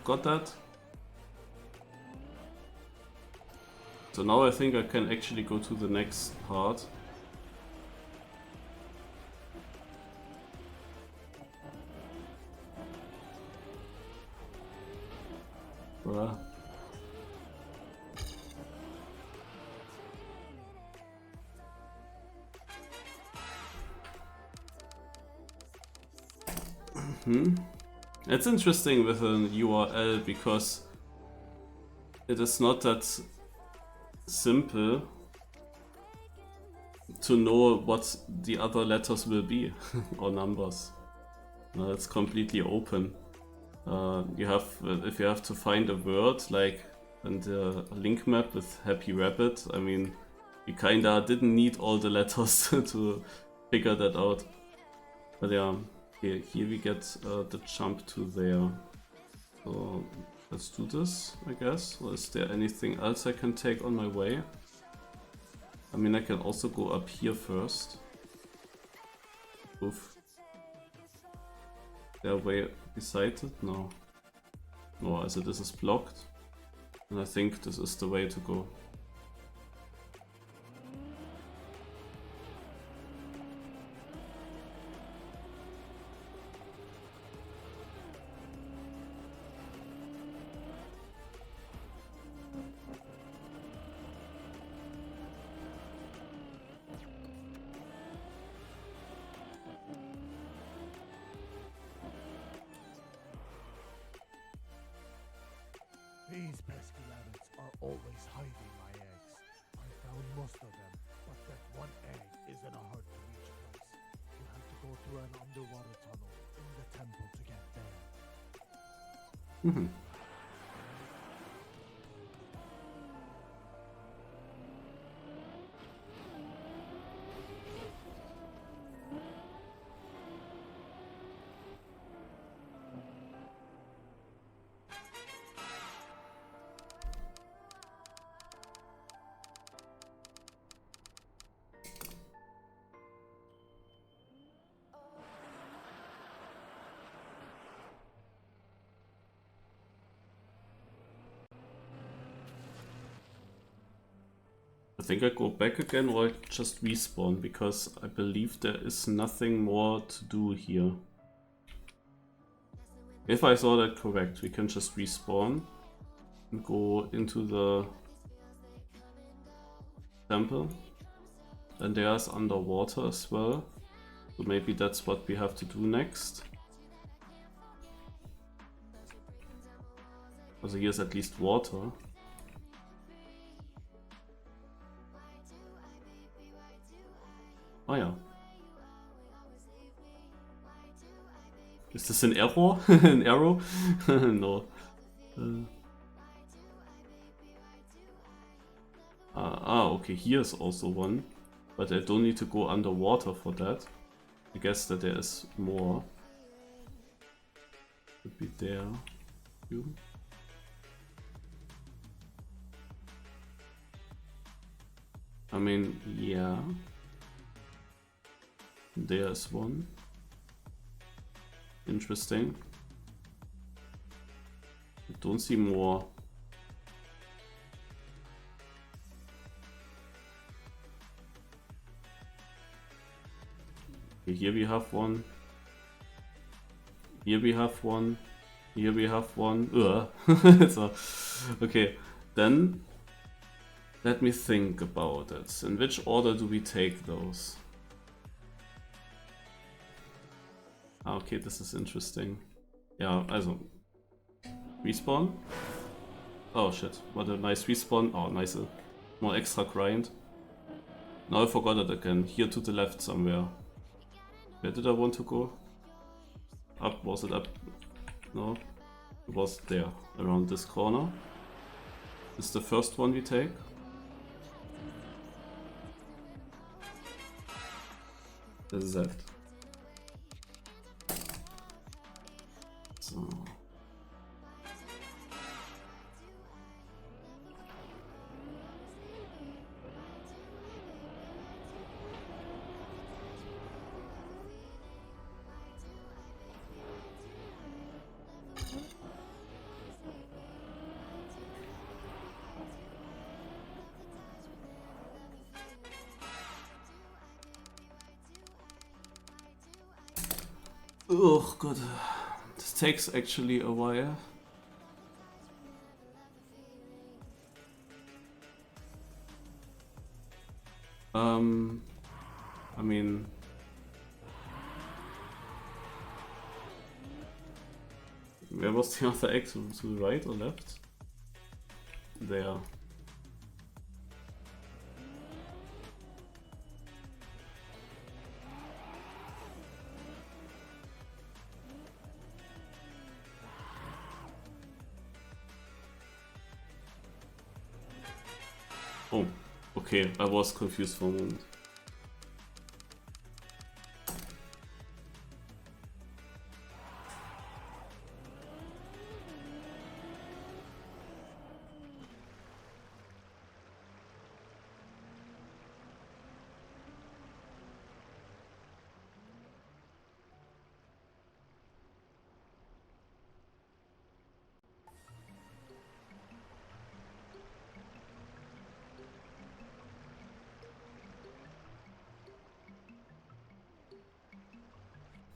got that. So now I think I can actually go to the next part. Bruh. It's interesting with an URL because it is not that simple to know what the other letters will be or numbers. It's completely open. You have if you have to find a word like in the link map with Happy Rabbit, I mean, you kinda didn't need all the letters to figure that out. But yeah, here we get the jump to there. So let's do this, I guess. Or is there anything else I can take on my way? I mean, I can also go up here first. Oof. There way beside it? No. No, also this is blocked. And I think this is the way to go. These pesky rabbits are always hiding my eggs. I found most of them, but that one egg is in a hard to reach place. You have to go through an underwater tunnel in the temple to get there. I think I go back again or I just respawn because I believe there is nothing more to do here. If I saw that correct, we can just respawn and go into the temple. And there's underwater as well. So maybe that's what we have to do next. Also here's at least water. Oh ja. Is this an arrow? An arrow? No. Okay, here's also one. But I don't need to go underwater for that. I guess that there is more. Could be there. You. I mean, yeah. There's one. Interesting. I don't see more. Okay, here we have one. Here we have one. Here we have one. So, okay, then let me think about it. In which order do we take those? Okay, this is interesting. Ja, also. Respawn? Oh shit, what a nice respawn. Oh, nice. More extra grind. Now I forgot it again. Here to the left somewhere. Where did I want to go? Up, was it up? No. It was there, around this corner. This is the first one we take. This is it. So. Oh god, this takes actually a while. I mean, where was the other egg? To the right or left? There. Oh, okay, I was confused for a moment.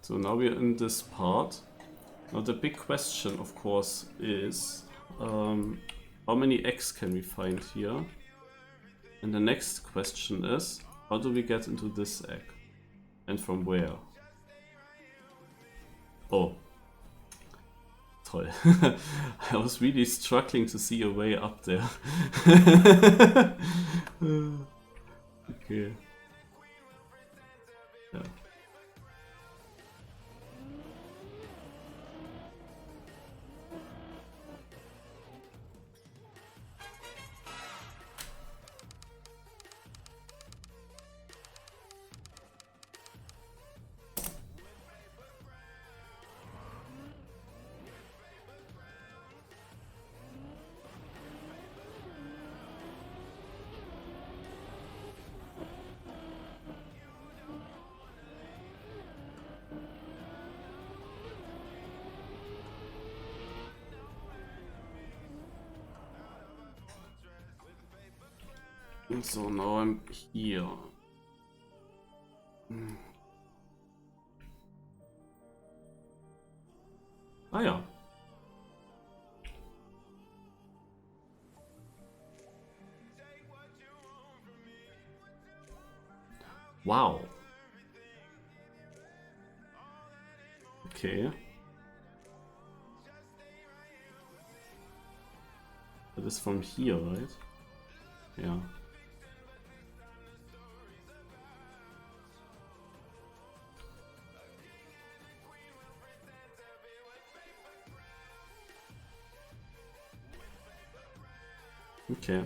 So now we're in this part. Now the big question, of course, is how many eggs can we find here? And the next question is, how do we get into this egg? And from where? Oh. Toll. I was really struggling to see a way up there. Okay. Yeah. So now I'm here. Ah ja. Wow. Okay. That is from here, right? Yeah. Okay.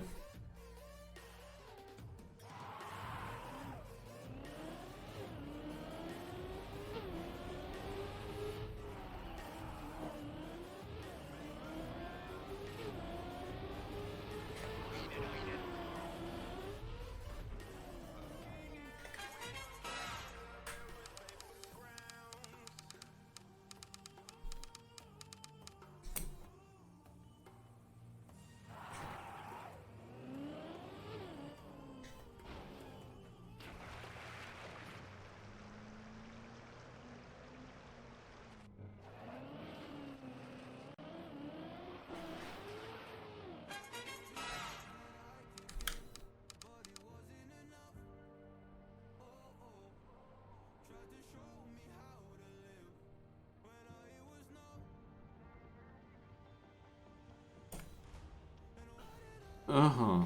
Uh-huh.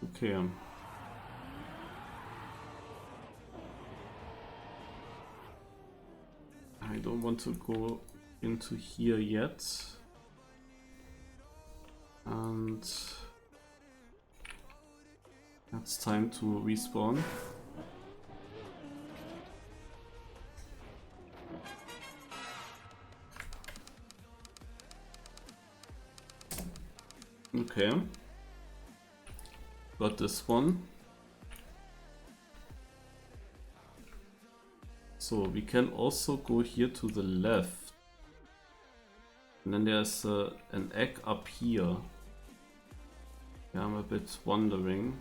Okay. I don't want to go into here yet. And it's time to respawn. Okay. Got this one. So we can also go here to the left. And then there's an egg up here. Yeah, I'm a bit wondering.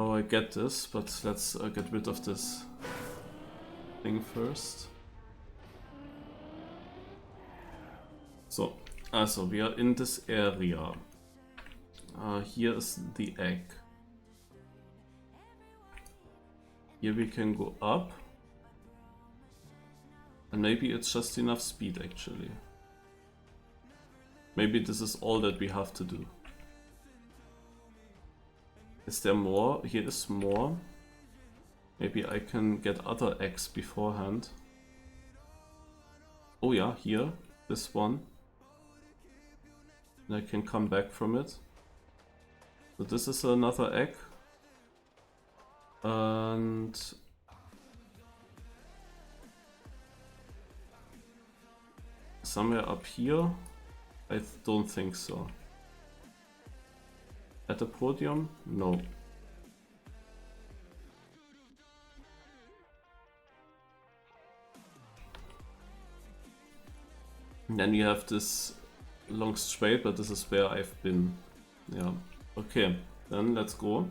Oh, I get this, but let's get rid of this thing first. So, also we are in this area. Here is the egg. Here we can go up. And maybe it's just enough speed actually. Maybe this is all that we have to do. Is there more? Here is more. Maybe I can get other eggs beforehand. Oh yeah, here. This one. And I can come back from it. So this is another egg. And somewhere up here? I don't think so. At the podium? No. And then you have this long straight, but this is where I've been. Yeah. Okay, then let's go.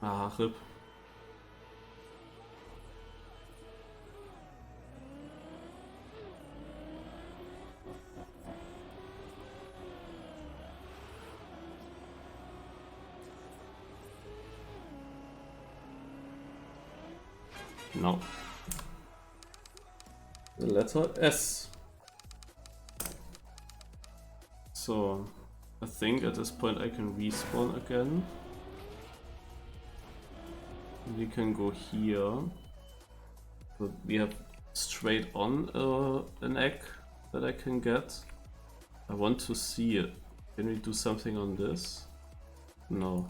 Ah, RIP. No. The letter S. So, I think at this point I can respawn again. We can go here. So we have straight on an egg that I can get. I want to see it. Can we do something on this? No.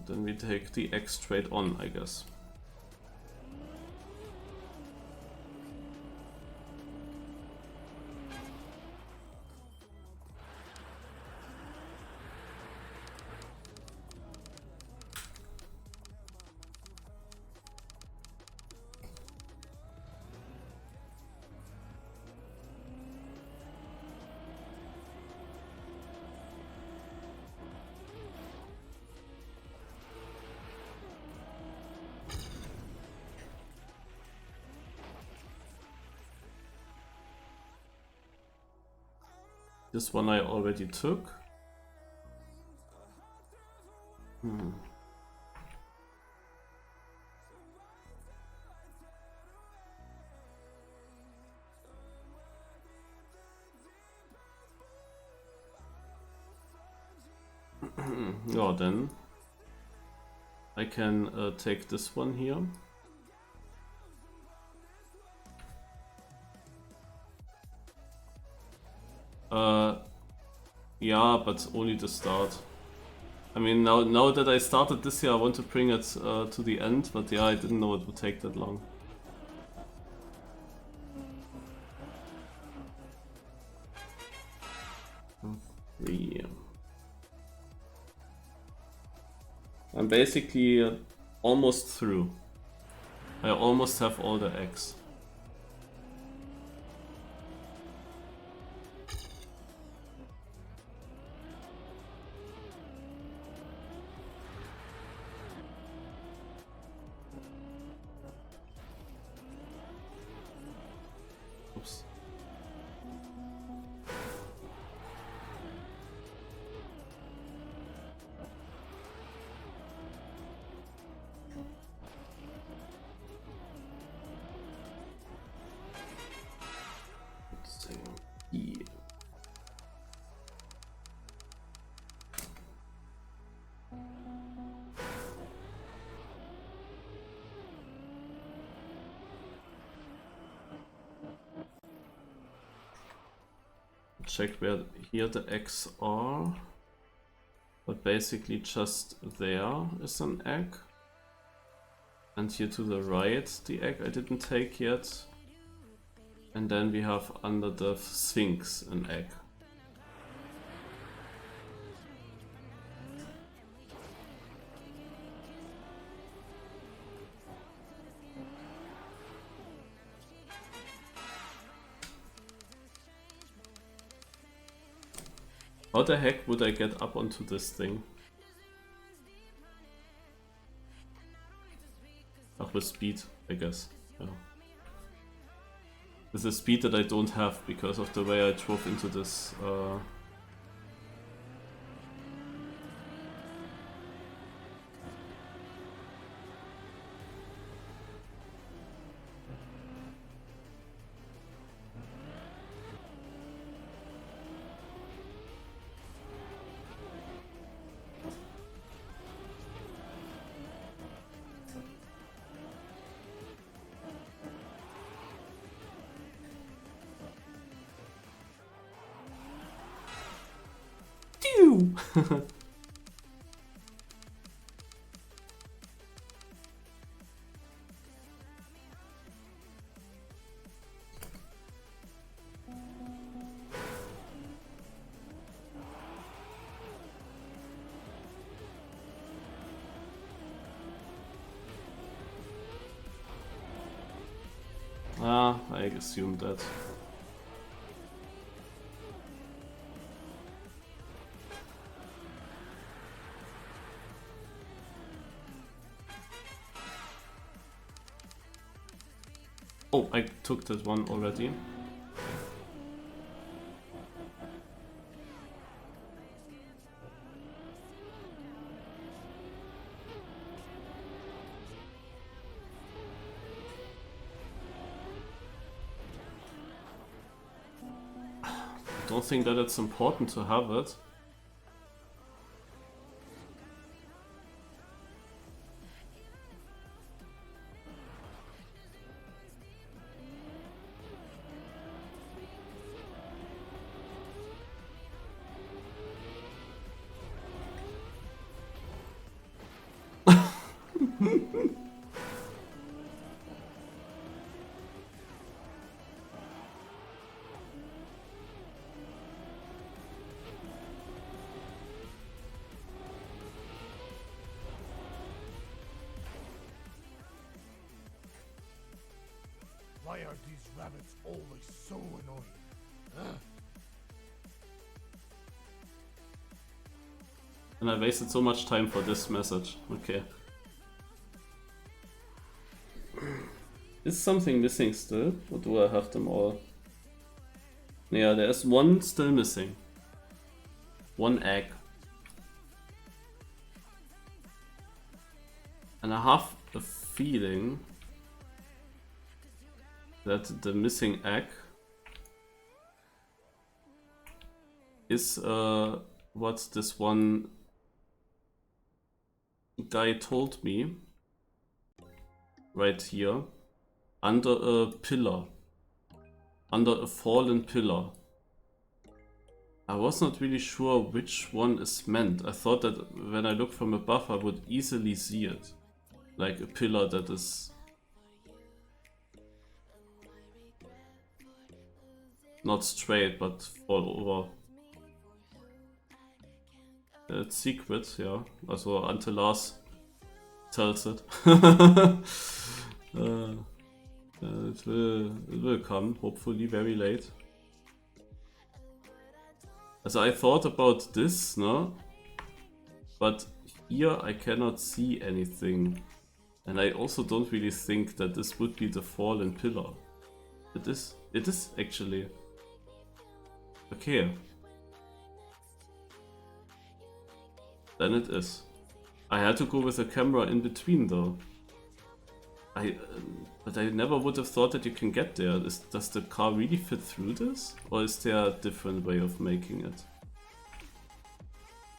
Then we take the egg straight on, I guess. This one I already took. Yeah, then I can take this one here. Yeah, but only the start. I mean, now that I started this here, I want to bring it to the end, but yeah, I didn't know it would take that long. Yeah. I'm basically almost through. I almost have all the eggs. Oops. Let's see. Yeah. Check where here the eggs are, but basically just there is an egg, and here to the right the egg I didn't take yet, and then we have under the Sphinx an egg. How the heck would I get up onto this thing? Ach, with speed, I guess. Yeah. With a speed that I don't have because of the way I drove into this. I assumed that. Oh, I took that one already. I don't think that it's important to have it. Why are these rabbits always so annoying? Ugh. And I wasted so much time for this message. Okay. Is something missing still? Or do I have them all? Yeah, there's one still missing. One egg. And I have a feeling that the missing egg is what this one guy told me right here, under a pillar, under a fallen pillar. I was not really sure which one is meant. I thought that when I look from above I would easily see it, like a pillar that is not straight but fall over. It's secret, yeah. Also until Lars tells it. It will come, hopefully very late. Also I thought about this, no? But here I cannot see anything. And I also don't really think that this would be the fallen pillar. It is actually. Okay. Then it is. I had to go with a camera in between though. But I never would have thought that you can get there. Does the car really fit through this? Or is there a different way of making it?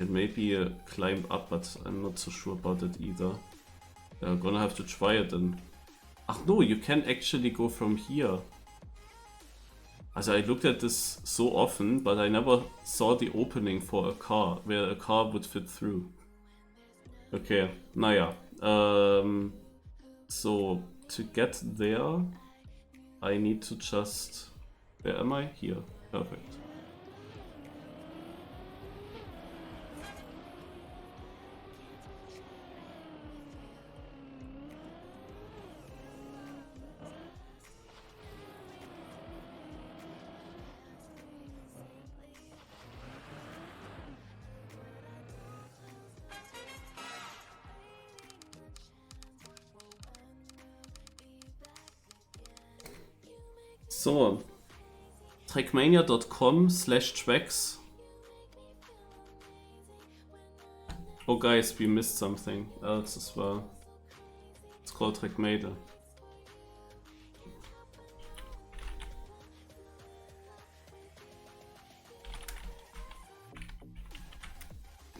It may be a climb up, but I'm not so sure about it either. I'm gonna have to try it then. Ach no, you can actually go from here. Also I looked at this so often, but I never saw the opening for a car, where a car would fit through. Okay, naja. So, to get there, I need to just... Where am I? Here. Perfect. So, trackmania.com/tracks. Oh guys, we missed something else as well. It's called Trackmania.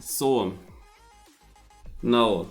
So, now.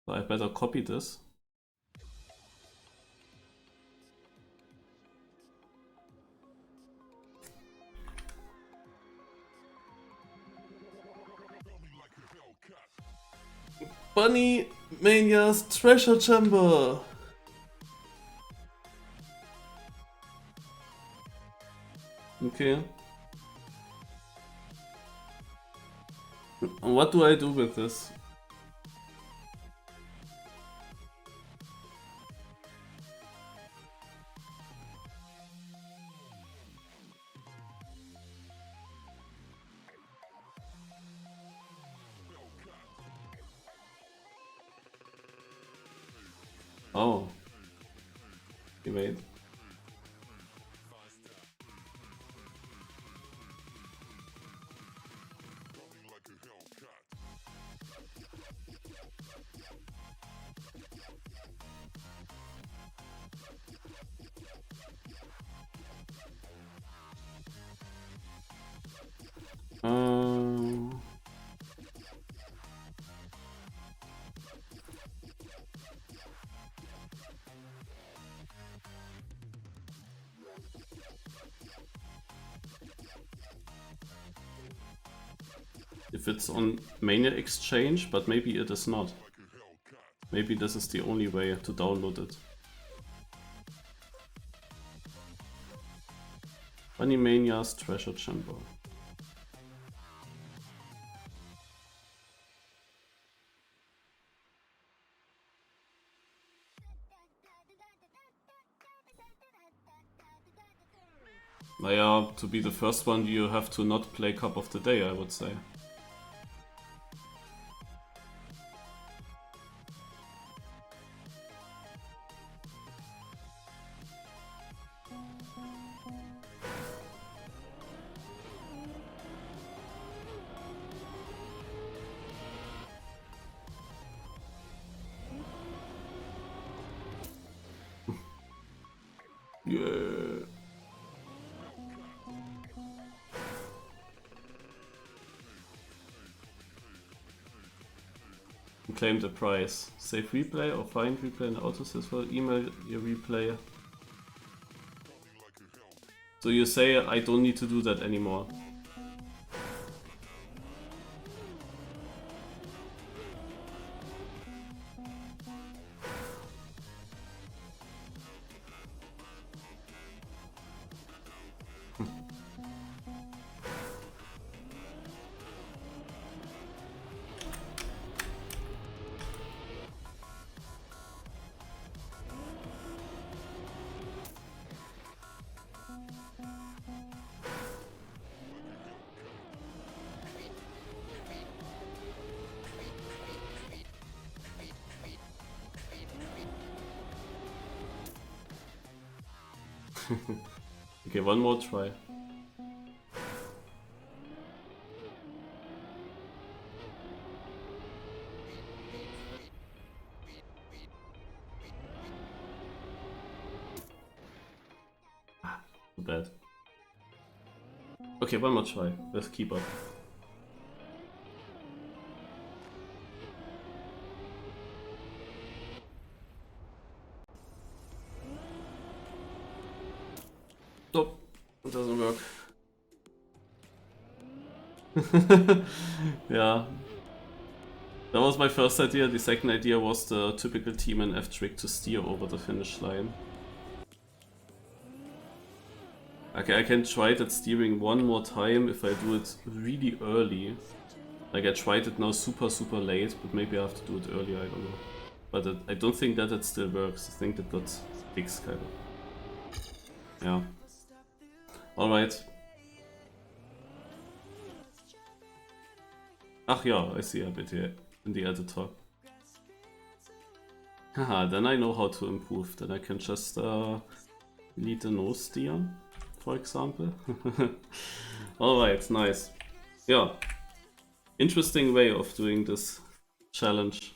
So I better copy this. Bunny Mania's treasure chamber. Okay. And what do I do with this? Oh. Okay, wait. If it's on Mania Exchange, but maybe it is not. Maybe this is the only way to download it. Bunny Mania's treasure chamber. Yeah, to be the first one, you have to not play Cup of the Day, I would say. Yeah. Claim the prize. Save replay or find replay and autosave. Email your replay. So you say I don't need to do that anymore. Okay, one more try. Too bad. Okay, one more try. Let's keep up. Nope, it doesn't work. Yeah. That was my first idea. The second idea was the typical team and F trick to steer over the finish line. Okay, I can try that steering one more time if I do it really early. Like I tried it now super late, but maybe I have to do it earlier, I don't know. But I don't think that it still works. I think that got fixed kind of. Yeah. Alright. Ach yeah, I see a bit here in the editor. Haha, then I know how to improve. Then I can just delete the no steer, for example. Alright, nice. Yeah. Interesting way of doing this challenge.